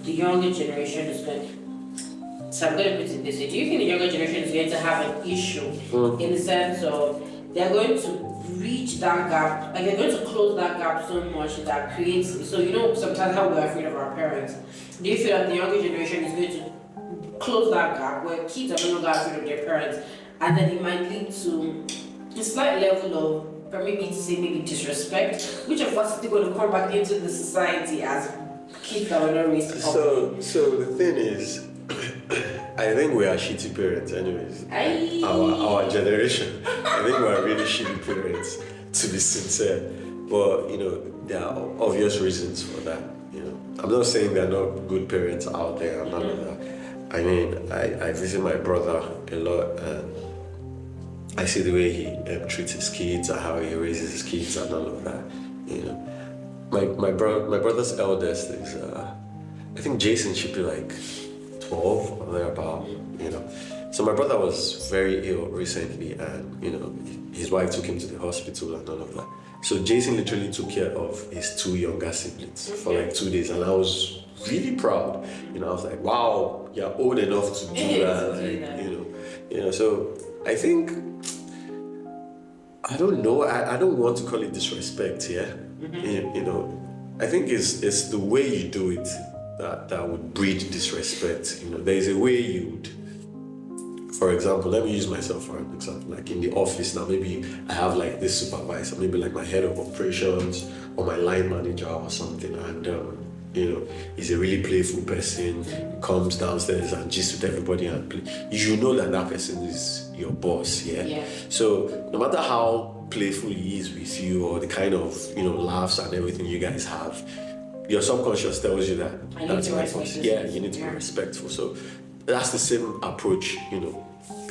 the younger generation is going, so I'm going to put it this way, do you think the younger generation is going to have an issue in the sense of they're going to reach that gap, like they're going to close that gap so much that creates, so you know, sometimes how we're afraid of our parents. Do you feel that the younger generation is going to close that gap where kids are no longer afraid of their parents, and then it might lead to a slight level of, or maybe to say maybe disrespect, which of course is going to come back into the society as kids that were not raised properly. So the thing is, I think we are shitty parents anyways. Our generation. I think we are really shitty parents, to be sincere. But there are obvious reasons for that. I'm not saying there are not good parents out there and none of that. I mean, I visit my brother a lot and I see the way he treats his kids and how he raises his kids and all of that. My brother's eldest is I think Jason should be like 12 or thereabout. So my brother was very ill recently, and his wife took him to the hospital and all of that. So Jason literally took care of his 2 younger siblings for like 2 days, and I was really proud. I was like, wow, you're old enough to do that. So I think, I don't know, I don't want to call it disrespect, yeah? I think it's the way you do it that would breed disrespect. There's a way you would, for example, let me use myself for an example, like in the office now, maybe I have like this supervisor, maybe like my head of operations or my line manager or something, and he's a really playful person, comes downstairs and gists with everybody and play. That person is your boss, yeah? So no matter how playful he is with you or the kind of laughs and everything you guys have, your subconscious tells you that that's my boss. Yeah, you need to be respectful. So that's the same approach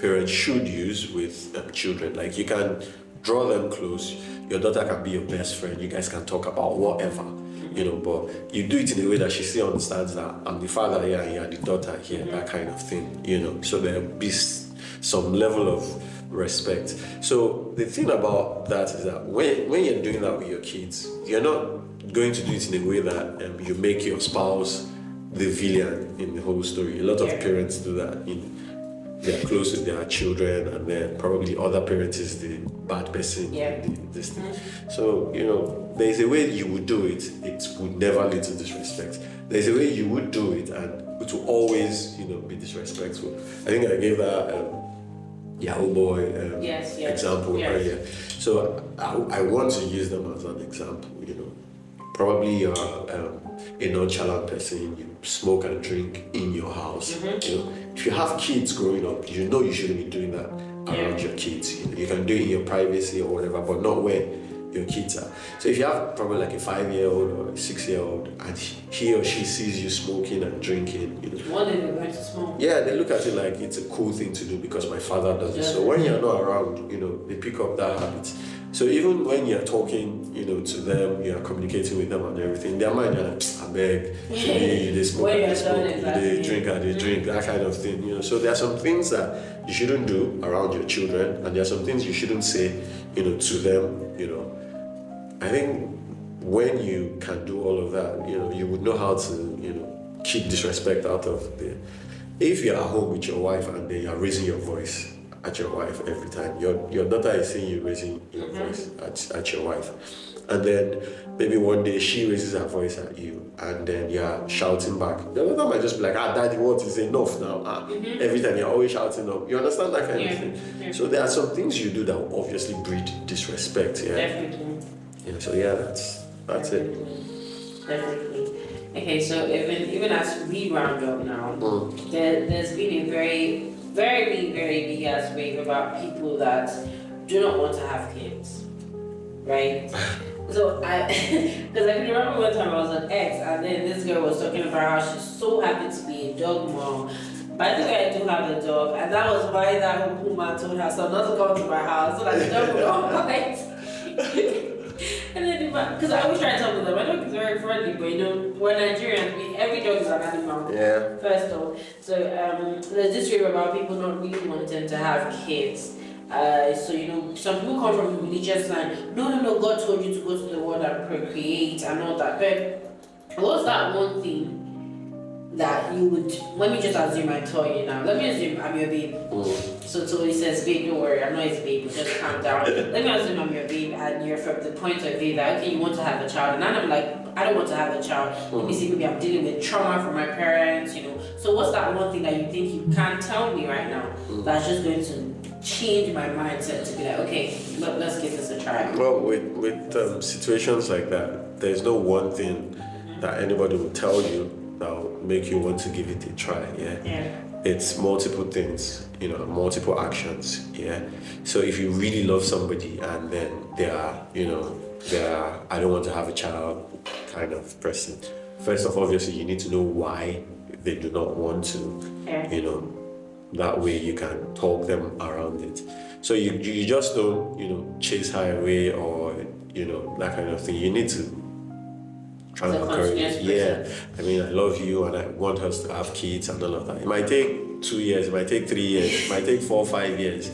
parents should use with children. Like, you can draw them close, your daughter can be your best friend, you guys can talk about whatever, but you do it in a way that she still understands that I'm the father here and you're the daughter here, that kind of thing, so there'll be some level of respect. So the thing about that is that when you're doing that with your kids, you're not going to do it in a way that you make your spouse the villain in the whole story. A lot of parents do that. They're close with their children, and then probably the other parent is the bad person. This thing. So there's a way you would do it. It would never lead to disrespect. There's a way you would do it, and it will always be disrespectful. I think I gave that Yahoo Boy example earlier. So I want to use them as an example. Probably you're a nonchalant person, you smoke and drink in your house. If you have kids growing up, you shouldn't be doing that around your kids. You can do it in your privacy or whatever, but not where your kids are. So if you have probably like a 5-year-old or a 6-year-old and he or she sees you smoking and drinking, one day they're going to smoke. Yeah, they look at it like it's a cool thing to do because my father does it. So when you're not around, they pick up that habit. So even when you're talking, to them, you're communicating with them and everything, their mind, you're like, I beg, they smoke, they smoke, they drink, they drink, that kind of thing. So there are some things that you shouldn't do around your children, and there are some things you shouldn't say, to them, I think when you can do all of that, you would know how to, keep disrespect out of the. If you're at home with your wife and then you're raising your voice at your wife every time, your daughter is seeing you raising your voice at your wife, and then maybe one day she raises her voice at you and then you're shouting back, your daughter might just be like, daddy, what is enough now? Every time you're always shouting up, you understand that kind of thing? So there are some things you do that will obviously breed disrespect. Definitely. So that's it. Definitely. Okay, so even as we round up now, there's been a very, very, very big ass wave about people that do not want to have kids, right? So because I can remember one time I was on X, and then this girl was talking about how she's so happy to be a dog mom. By the way, I do have a dog, and that was why that woman told her son not to come to my house, so that the dog would not bite. And then, because I always try to tell them, my dog is very friendly, but we're Nigerians, every dog is an animal. First of all. So there's this rave about people not really wanting to have kids. So some people come from the religious line. No, God told you to go to the world and procreate and all that. But what's that one thing that you would? Let me just assume I tell you now. Let me assume I'm your babe. So he says, babe, don't worry, I'm not his babe, just calm down. Let me assume I'm your babe, and you're from the point of view that, okay, you want to have a child. And then I'm like, I don't want to have a child. Let me see, maybe I'm dealing with trauma from my parents, So what's that one thing that you think you can't tell me right now that's just going to change my mindset to be like, okay, let's give this a try? Well, with situations like that, there's no one thing that anybody will tell you that will make you want to give it a try. Yeah. It's multiple things, multiple actions. Yeah. So if you really love somebody and then they are I don't want to have a child kind of person. First off, obviously, you need to know why they do not want to. Yeah. That way you can talk them around it. So you just don't, chase her away or, that kind of thing. You need to try to encourage. Yeah. I mean, I love you and I want us to have kids and all of that. It might take 2 years, it might take 3 years, it might take 4 or 5 years,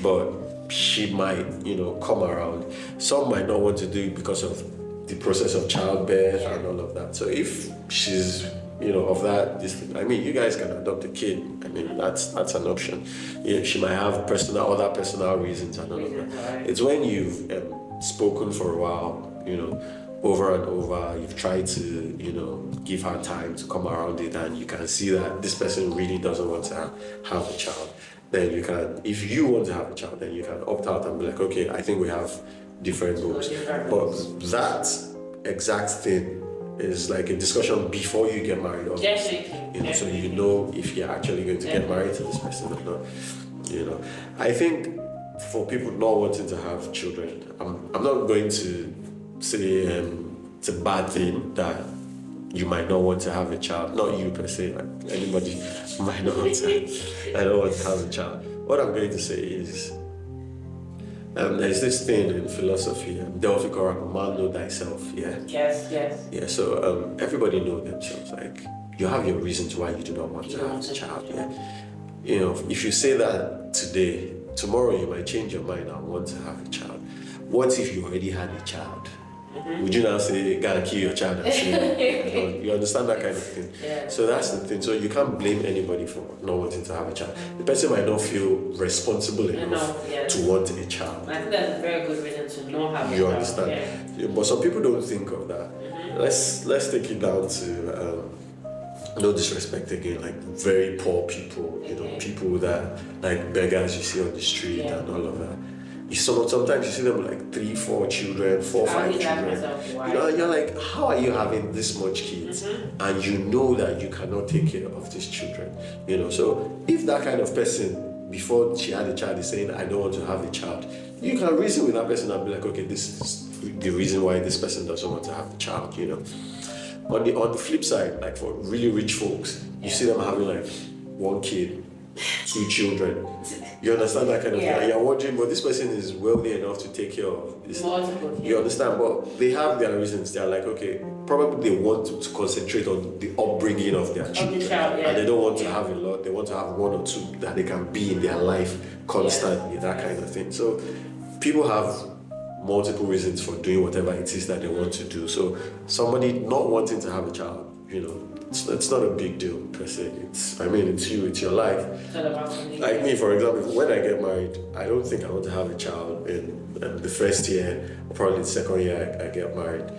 but she might, come around. Some might not want to do it because of the process of childbirth and all of that. So if she's, of that, I mean, you guys can adopt a kid. I mean, that's an option. She might have other personal reasons and all of that. It's when you've spoken for a while, over and over, you've tried to, give her time to come around it, and you can see that this person really doesn't want to have a child. Then you can, if you want to have a child, then you can opt out and be like, okay, I think we have different goals. But that exact thing is like a discussion before you get married, obviously. So you know if you're actually going to get married to this person or not. I think for people not wanting to have children, I'm not going to say it's a bad thing that you might not want to have a child. Not you per se, like anybody might not want to. I don't want to have a child. What I'm going to say is, there's this thing in philosophy, Delphi Coram, man know thyself. Yeah. Yes. Yeah. So everybody know themselves. Like you have your reasons why you do not want to have a child. Yeah. If you say that today, tomorrow you might change your mind and want to have a child. What if you already had a child? Would you now say, go and kill your child and say, you understand that kind of thing? Yeah. So that's the thing. So you can't blame anybody for not wanting to have a child. The person might not feel responsible enough to want a child. I think that's a very good reason to not have a child. You understand? Yeah. But some people don't think of that. Let's take it down to no disrespect again, like very poor people, people that like beggars you see on the street and all of that. Sometimes you see them like 3, 4 children, 4, 5 children. You're like, how are you having this much kids? And you know that you cannot take care of these children. So if that kind of person, before she had a child, is saying, I don't want to have a child, you can reason with that person and be like, okay, this is the reason why this person doesn't want to have a child. On the flip side, like for really rich folks, you see them having like 1 kid, 2 children. You understand that kind of thing? And you're wondering, but this person is wealthy enough to take care of this. Multiple. You understand? But they have their reasons. They're like, okay, probably they want to concentrate on the upbringing of their children. And they don't want to have a lot. They want to have 1 or 2 that they can be in their life constantly, that kind of thing. So people have multiple reasons for doing whatever it is that they want to do. So somebody not wanting to have a child, it's not a big deal per se. It's you, it's your life. Like me, for example, when I get married, I don't think I want to have a child in the first year, or probably the second year I get married.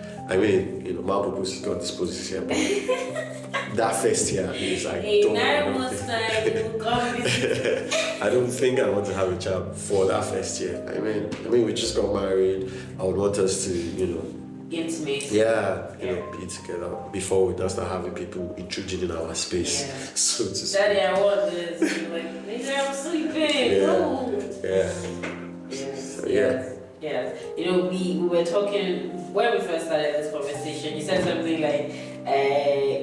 My purpose is God disposes here, but that first year is like, I don't think I want to have a child for that first year. We just got married. I would want us to, intimate. Be together before we start having people intruding in our space. So to speak. Daddy, I want this. You're like, maybe I'm sleeping. We were talking when we first started this conversation. You said something like,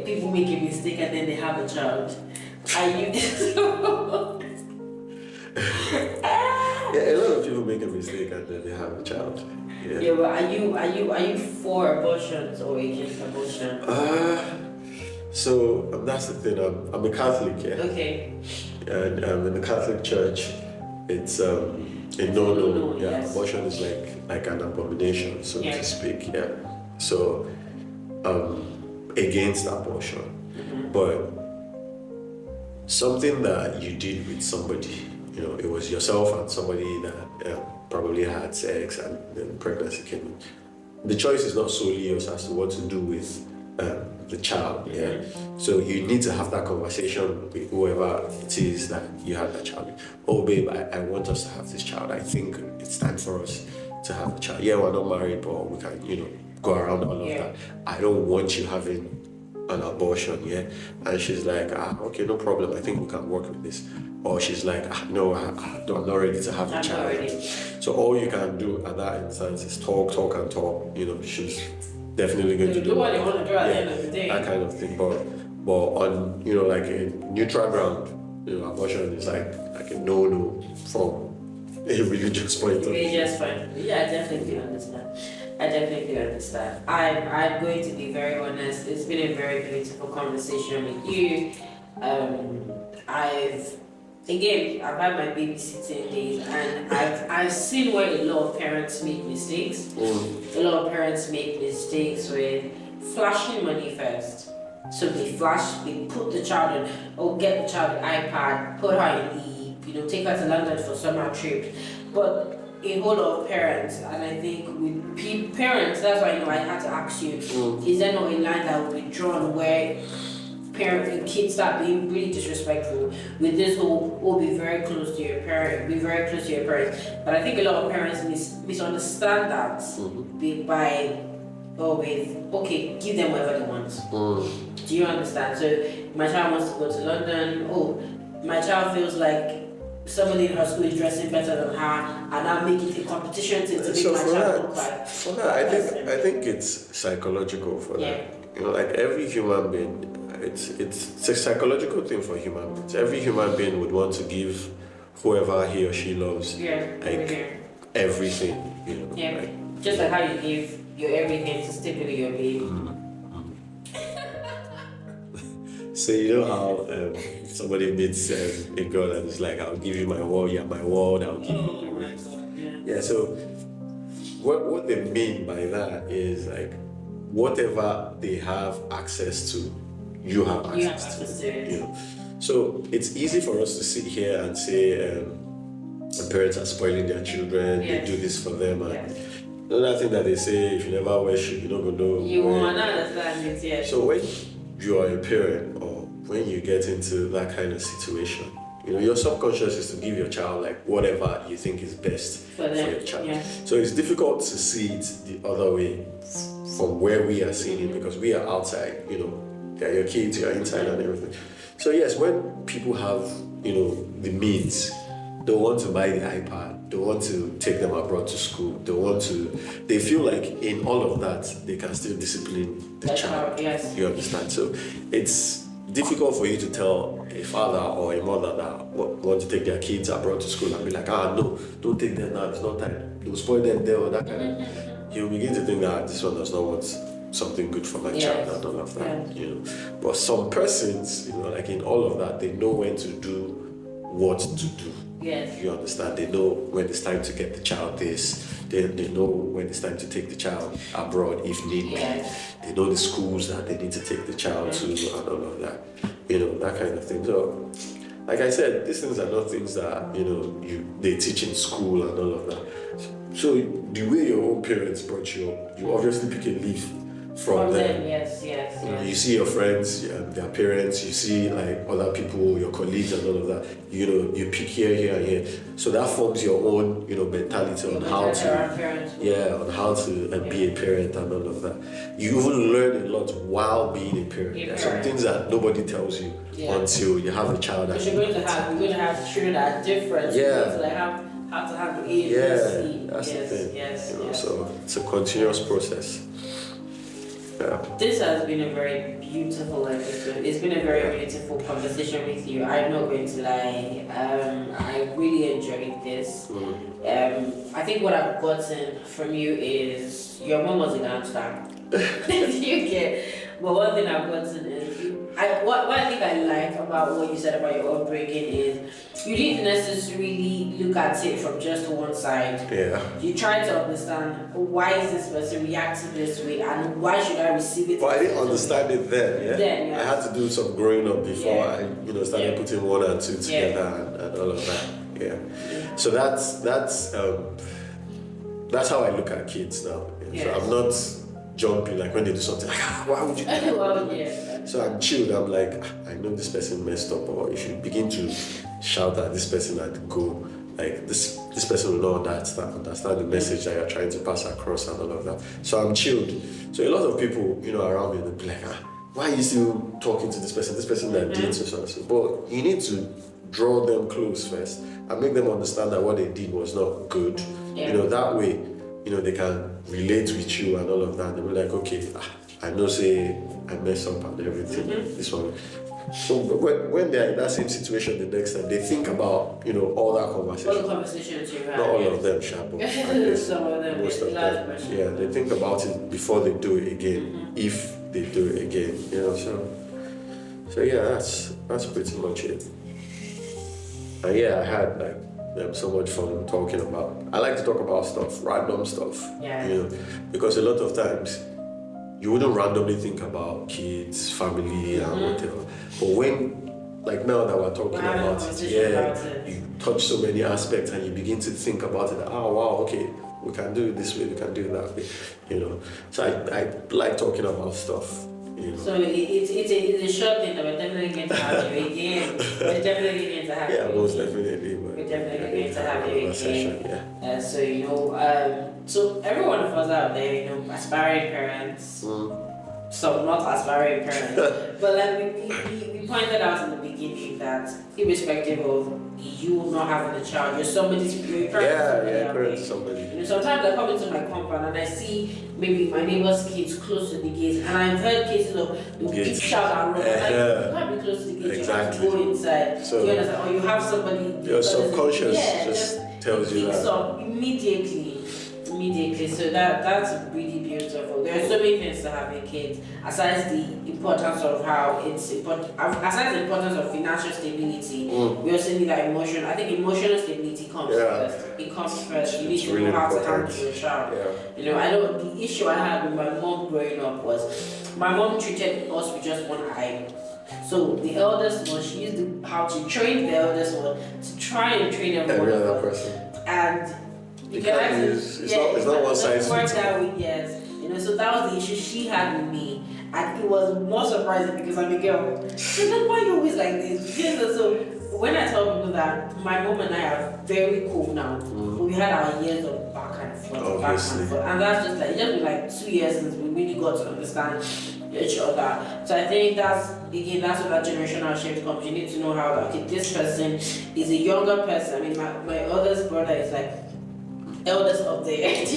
people make a mistake and then they have a child. Are you? A lot of people make a mistake and then they have a child. But are you for abortions or against abortion? So that's the thing. I'm a Catholic, Okay. And in the Catholic Church, it's a no. Yes. Abortion is like an abomination, so to speak. Yeah. So against abortion, but something that you did with somebody, it was yourself and somebody that probably had sex and then pregnancy came. the choice is not solely yours as to what to do with the child. Yeah. So you need to have that conversation with whoever it is that you have that child with. Oh, babe, I want us to have this child. I think it's time for us to have a child. Yeah, we're not married, but we can, go around all of that. I don't want you having an abortion, yeah? And she's like, okay, no problem. I think we can work with this. Or she's like, no, I'm not ready to have a child. So all you can do at that instance is talk and talk. She's definitely going to do what you want to do at the end of the day. That kind of thing. But on, like a neutral ground, abortion is like a no from a religious point of view. Religious point. Yeah, I definitely understand. I'm going to be very honest. It's been a very beautiful conversation with you. I've had my babysitting days, and I've seen where a lot of parents make mistakes. A lot of parents make mistakes with flashing money first. So they put the child in, get the child an iPad, put her in take her to London for summer trip. But a whole lot of parents, and I think with parents, that's why I had to ask you, is there not a line that will be drawn where kids start being really disrespectful with this whole be very close to your parents? But I think a lot of parents misunderstand that give them whatever they want. Do you understand? So my child wants to go to London, my child feels like somebody in her school is dressing better than her, and I'm making it a competition to make my child look like. For that, I think it's psychological for that. Like every human being, it's a psychological thing for human beings. Every human being would want to give whoever he or she loves everything. Like, just like how you give your everything to stick with your baby. So how somebody meets a girl and is like, I'll give you my world, you're my world, I'll give you my world. Yeah, so what they mean by that is like whatever they have access to, you have access to it. So it's easy for us to sit here and say the parents are spoiling their children, they do this for them, and another thing that they say, if you never wear shoes, you're not going to know. You won't understand it yet. So when you are a parent, or when you get into that kind of situation, your subconscious is to give your child like whatever you think is best for your child. So it's difficult to see it the other way from where we are seeing it, because we are outside, they're your kids, you're inside and everything. So yes, when people have, the means, they want to buy the iPad, they want to take them abroad to school, they feel like in all of that, they can still discipline the child. Yes. You understand? So it's difficult for you to tell a father or a mother that want to take their kids abroad to school and be like, no, don't take them now, it's not time. They'll spoil them there or that kind of. You begin to think that this one does not want something good for my child and all of that. But some persons, like in all of that, they know when to do what to do. Yes. You understand? They know when it's time to get the child this. They know when it's time to take the child abroad if need be. They know the schools that they need to take the child to and all of that. That kind of thing. So, like I said, these things are not things that, they teach in school and all of that. So the way your own parents brought you up, you obviously pick a leaf from them. Yes. You see your friends, their parents, you see like other people, your colleagues and all of that. You pick here and here. So that forms your own, mentality on how to be a parent and all of that. You even learn a lot while being a parent. There are some things that nobody tells you until you have a child. Because you're going to have children that are different. Yeah. You're going to how to handle A, that's the thing. Yes. So it's a continuous process. Yeah. This has been a very beautiful episode. It's been a very beautiful conversation with you. I'm not going to lie. I really enjoyed this. I think what I've gotten from you is your mom was a gangster. You get. But one thing I've gotten is what I think I like about what you said about your upbringing is you didn't necessarily look at it from just one side. Yeah. You try to understand why is this person reacting this way and why should I receive it. Well, I didn't understand it then. I had to do some growing up before I started putting one and two together and all of that. Yeah. So that's how I look at kids now. Yes. So I'm not jumping like when they do something like, why would you do that? Well, yeah. So I'm chilled. I'm like, I know this person messed up, or if you begin to shout at this person at go, like this person will not understand the message that you're trying to pass across and all of that. So I'm chilled. So a lot of people, around me, they'll be like, why are you still talking to this person? This person that did so. But you need to draw them close first and make them understand that what they did was not good. Yeah. That way, they can relate with you and all of that. They'll be like, okay, I know say I mess up and everything. This one. So when they're in that same situation the next time, they think about, all that conversation. All the conversations you had. Not all of them, Shabo. Some of them. Most of them. Yeah, they think about it before they do it again, if they do it again. So yeah, that's pretty much it. And yeah, I had so much fun talking about. I like to talk about stuff, random stuff. Yeah. Because a lot of times you wouldn't randomly think about kids, family, and whatever. But when, like now that we're talking about it, you touch so many aspects and you begin to think about it. Oh wow, okay, we can do it this way, we can do it that way. So I like talking about stuff. So it's a short thing that we're definitely going to have you again. We're definitely going to have you. Yeah, most definitely. We're definitely going to have you again. Session, yeah. So every one of us out there, aspiring parents, some not aspiring parents, but like we pointed out in the beginning that irrespective of you not having a child, you're somebody's parent. Parent to somebody. Sometimes I come into my compound and I see maybe my neighbor's kids close to the gates, and I've heard cases of big shout and run. You can't be close to the gates, Exactly. you have to go inside. So you understand? Or you have somebody. Your subconscious just tells you that. Up immediately. So that's really beautiful. There are so many things to having kids. Aside the importance of how it's important, aside the importance of financial stability, we also need that emotion. I think emotional stability comes first. It comes first. You need to know how to handle your child. Yeah. I know the issue I had with my mom growing up was my mom treated us with just one eye. So the eldest one, she used how to train the eldest one to try and train every other person. And it's not one size fits all. Yes. So that was the issue she had with me. And it was more surprising because I'm a girl. She's like, why are you always like this? So when I tell people that my mom and I are very cool now, but we had our years of back and forth, and that's just like, it's just been like 2 years since we really got to understand each other. So I think that's where that generational shift comes. You need to know how, okay, this person is a younger person. I mean, my oldest brother is like eldest of the age,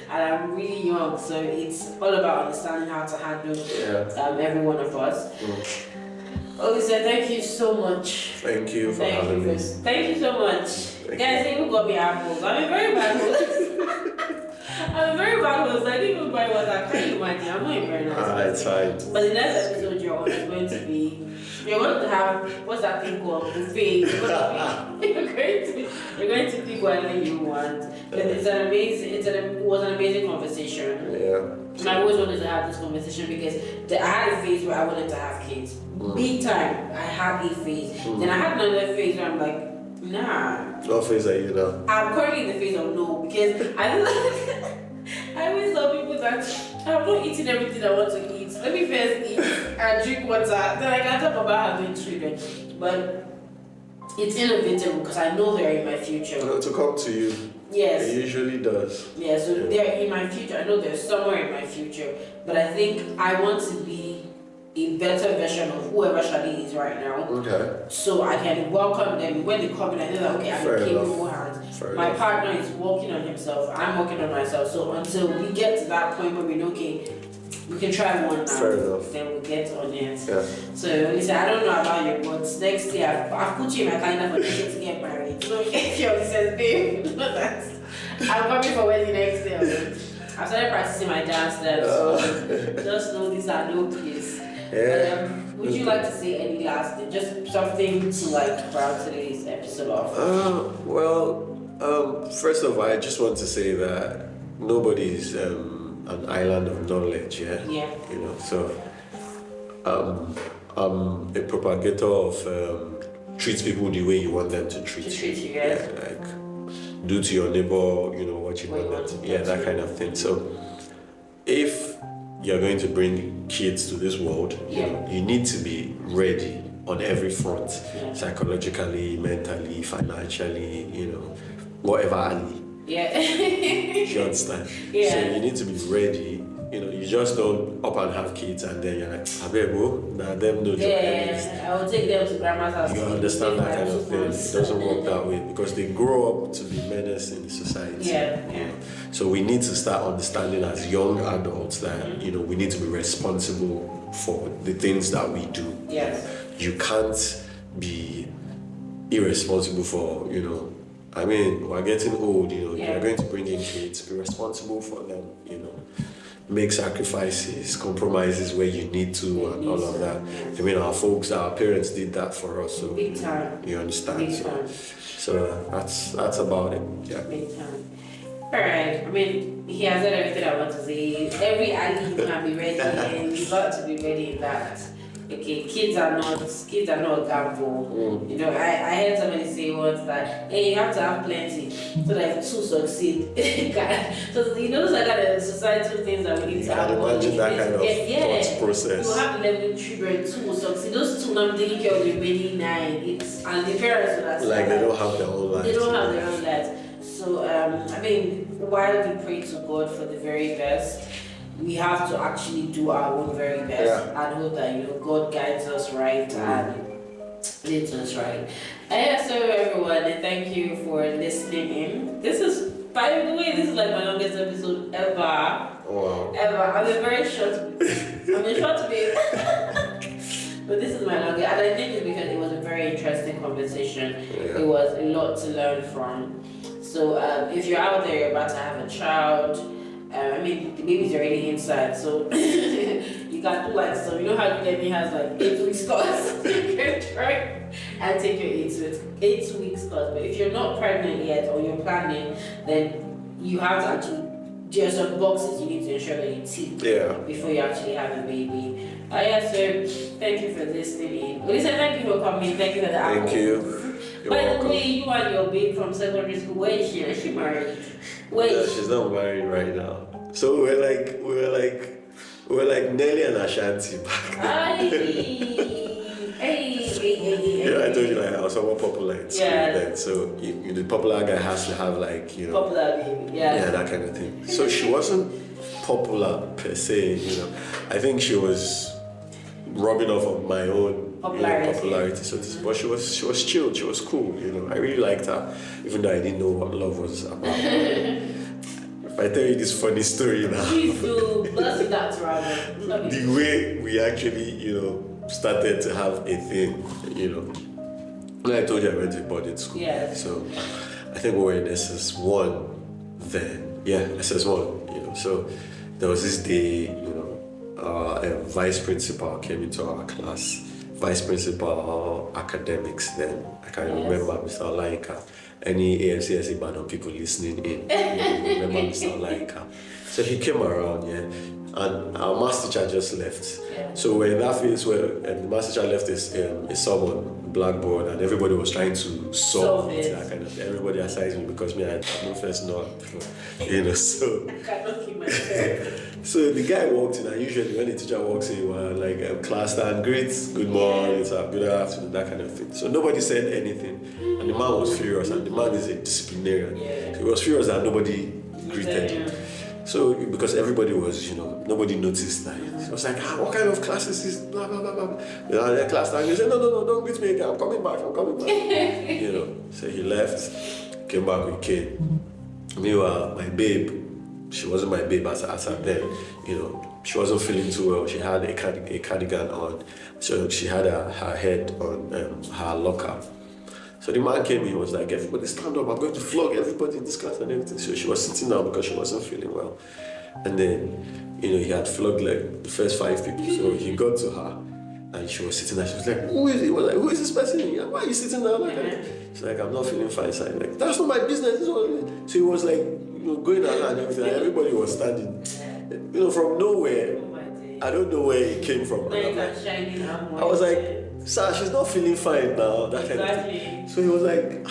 and I'm really young, so it's all about understanding how to handle every one of us. Olise, thank you so much. Thank you for having me. Thank you so much. Guys, even got me apples. I'm a very bad host. I didn't even buy water. Can you imagine? I'm not a very nice it's fine. But the next episode you're on is going to be, you're going to have, what's that thing called? Buffet. You're going to pick whatever you want. But it was an amazing conversation. Yeah. And I always wanted to have this conversation because I had a phase where I wanted to have kids. Big time, I had a phase. Then I had another phase where I'm like, nah. What phase are you now? I'm currently in the phase of no, because I always tell people that I'm not eating everything I want to eat. Let me first eat and drink water, then I can talk about having children. But it's inevitable because I know they're in my future. To come to you. Yes. It usually does. Yeah, so they're in my future. I know they're somewhere in my future. But I think I want to be a better version of whoever Shadi is right now. Okay. So I can welcome them when they come in. I know that, okay, I'm in capable hands. My partner is working on himself. I'm working on myself. So until we get to that point where we know, okay, we can try one now. Fair enough. Then we'll get on it. Yeah. So Olise, I don't know about you, but next year I've put you in my calendar for next year to get married. So if you Olise, babe, know that I'm coming for wedding next year. I've started practicing my dance steps. So just know these are no kids. Yeah. But, would you like to say any last thing? Just something to round today's episode off? First of all, I just want to say that nobody's an island of knowledge, yeah? Yeah. So I'm a propagator of treat people the way you want them to treat you. You, yes. Yeah, do to your neighbor, what you want them to. Yeah, that kind of thing. So if you're going to bring kids to this world, you need to be ready on every front, psychologically, mentally, financially, whatever alley. Yeah. You understand? Yeah. So you need to be ready. You just don't up and have kids and then you're like, Abebo, now them no job. Yeah, I will take them to grandma's house. You understand that kind of thing. It doesn't work that way because they grow up to be menace in society. Yeah. So we need to start understanding as young adults that, we need to be responsible for the things that we do. Yes. You can't be irresponsible for, we're getting old, you're going to bring in kids, be responsible for them, make sacrifices, compromises where you need to, and all of that. Yes. Our parents did that for us, so big time. You understand? Big time. So that's about it. Yeah. Big time. Alright, he has said everything I want to say. Every alley you can be ready and you got to be ready in that. Okay, kids are not a gamble. I heard somebody say once that, hey, you have to have plenty so that if two succeed. So those are kind of societal things that we need to have. You can imagine that kind of thought process. You have 11 children, 2 will succeed. Those 2 now taking care of the remaining 9. And the parents will have like they don't have their own lives. They don't have their own lives. So while we pray to God for the very best, we have to actually do our own very best and hope that God guides us right and leads us right. So everyone, thank you for listening in. This is, by the way, this is like my longest episode ever. Wow. Ever. I'm a very short. I'm a short babe. But this is my longest, and I think it's because it was a very interesting conversation. It was a lot to learn from. So if you're out there, you're about to have a child. The baby's already inside, so you can do like so. You know how Udemy has like 8 weeks course. You can try and take your 8 weeks course. But if you're not pregnant yet or you're planning, then you have to actually. There are some boxes you need to ensure that you tick before you actually have a baby. So thank you for listening in. Olise, thank you for coming. Thank you for the apple. Thank you. By the way, you and your babe from secondary school, where is she? Is she married? She's not married right now. So we're like Nelly and Ashanti back I told you I was somewhat popular in school then. So the popular guy has to have popular baby, that kind of thing. So she wasn't popular per se, I think she was rubbing off of my own popularity, so to speak. But she was chilled, she was cool, I really liked her, even though I didn't know what love was about. If I tell you this funny story now, please do. Let's that the way we actually, started to have a thing, when I told you I went to boarding school, so I think we were in SS1 then, SS1, so there was this day, a vice principal came into our class, vice principal academics then, I can remember Mr. Olaika. Any AFCSE Badon people listening in, remember Mr. Olaika. So he came around, and our math teacher just left. So we're in that phase where the math teacher left a sum on blackboard and everybody was trying to solve it. That kind of thing. Everybody aside me because I no first know, so. I cannot keep myself. So the guy walked in, and usually when the teacher walks in, we're like class stand, great, good morning, good afternoon, that kind of thing. So nobody said anything, and the man was furious, and the man is a disciplinarian. So he was furious that nobody greeted him. So because everybody was, nobody noticed that. He was like, what kind of class is this? Blah blah blah blah. The class stand, he said, no, don't greet me again. I'm coming back. So he left, came back with Kate. Meanwhile, my babe. She wasn't my babe as at then, she wasn't feeling too well. She had a cardigan on, so she had her head on her locker. So the man came in, was like, everybody stand up, I'm going to flog everybody in this class and everything. So she was sitting down because she wasn't feeling well. And then, he had flogged like the first 5 people. So he got to her and she was sitting there. She was like, who is it? He was like, who is this person? Why are you sitting down like that? She's like, I'm not feeling fine. So I'm like, that's not my business. So he was like, going around and everything, and everybody was standing. From nowhere. I don't know where it came from. I was like, sir, she's not feeling fine now. That kind of thing. So he was like,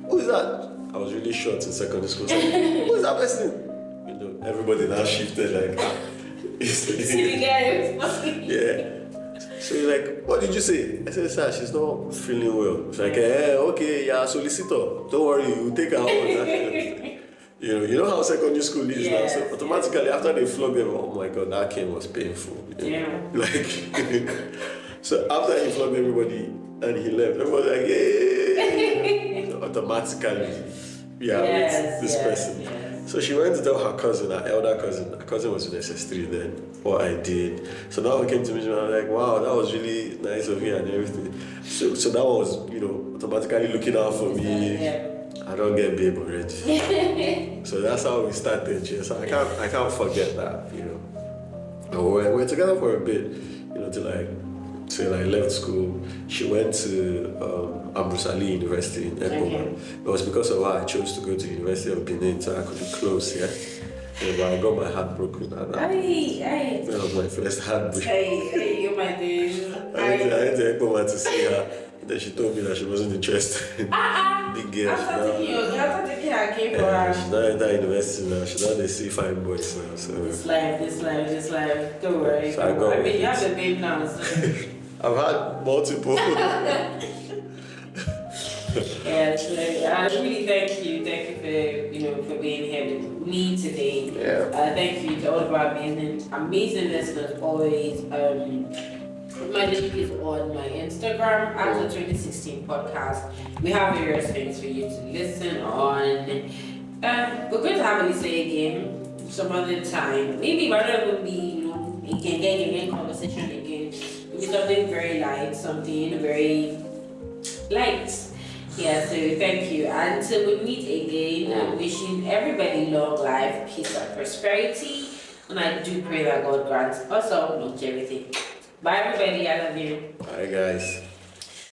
who is that? I was really short in secondary school. So, who is that person? Everybody now shifted like, See the guy. Yeah. So he's like, what did you say? I said, sir, she's not feeling well. She's like, okay, yeah, solicitor. Don't worry, you take her home. You know how secondary school is now. So automatically after they flog them, oh my god, that cane was painful. Yeah. Like, so after he flogged everybody and he left, everybody was like, yay! So automatically, with this person. Yes. So she went to tell her cousin, her elder cousin. Her cousin was in SS3 then, what I did. So now we came to me and I was like, wow, that was really nice of you and everything. So that was, automatically looking out for me. Yeah. I don't get babe already. So that's how we started. So I can't forget that, We're together for a bit, till I left school. She went to Ambrose Ali University in Ekpoma. It was because of her I chose to go to University of Benin so I could be close, yeah. But I got my heart broken at that. That was my first heartbreak. You my days. I went to Ekpoma to see her. Then she told me that she wasn't interested. Big girl. After taking her came for her. She's not entering university now. She's not the C5 boys now. So. This life. Don't worry. So you have the babe now. So. I've had multiple. I really thank you. Thank you for being here with me today. Yeah. Thank you to all of our amazing listeners always. My link is on my Instagram at the 2016 podcast. We have various things for you to listen on. We're going to have Olise again some other time. Maybe rather will be, again conversation again. It'll be something very light, something very light. Yeah, so thank you. Until we meet again, I'm wishing everybody long life, peace and prosperity. And I do pray that God grants us all longevity. Bye everybody, I love you. Bye guys.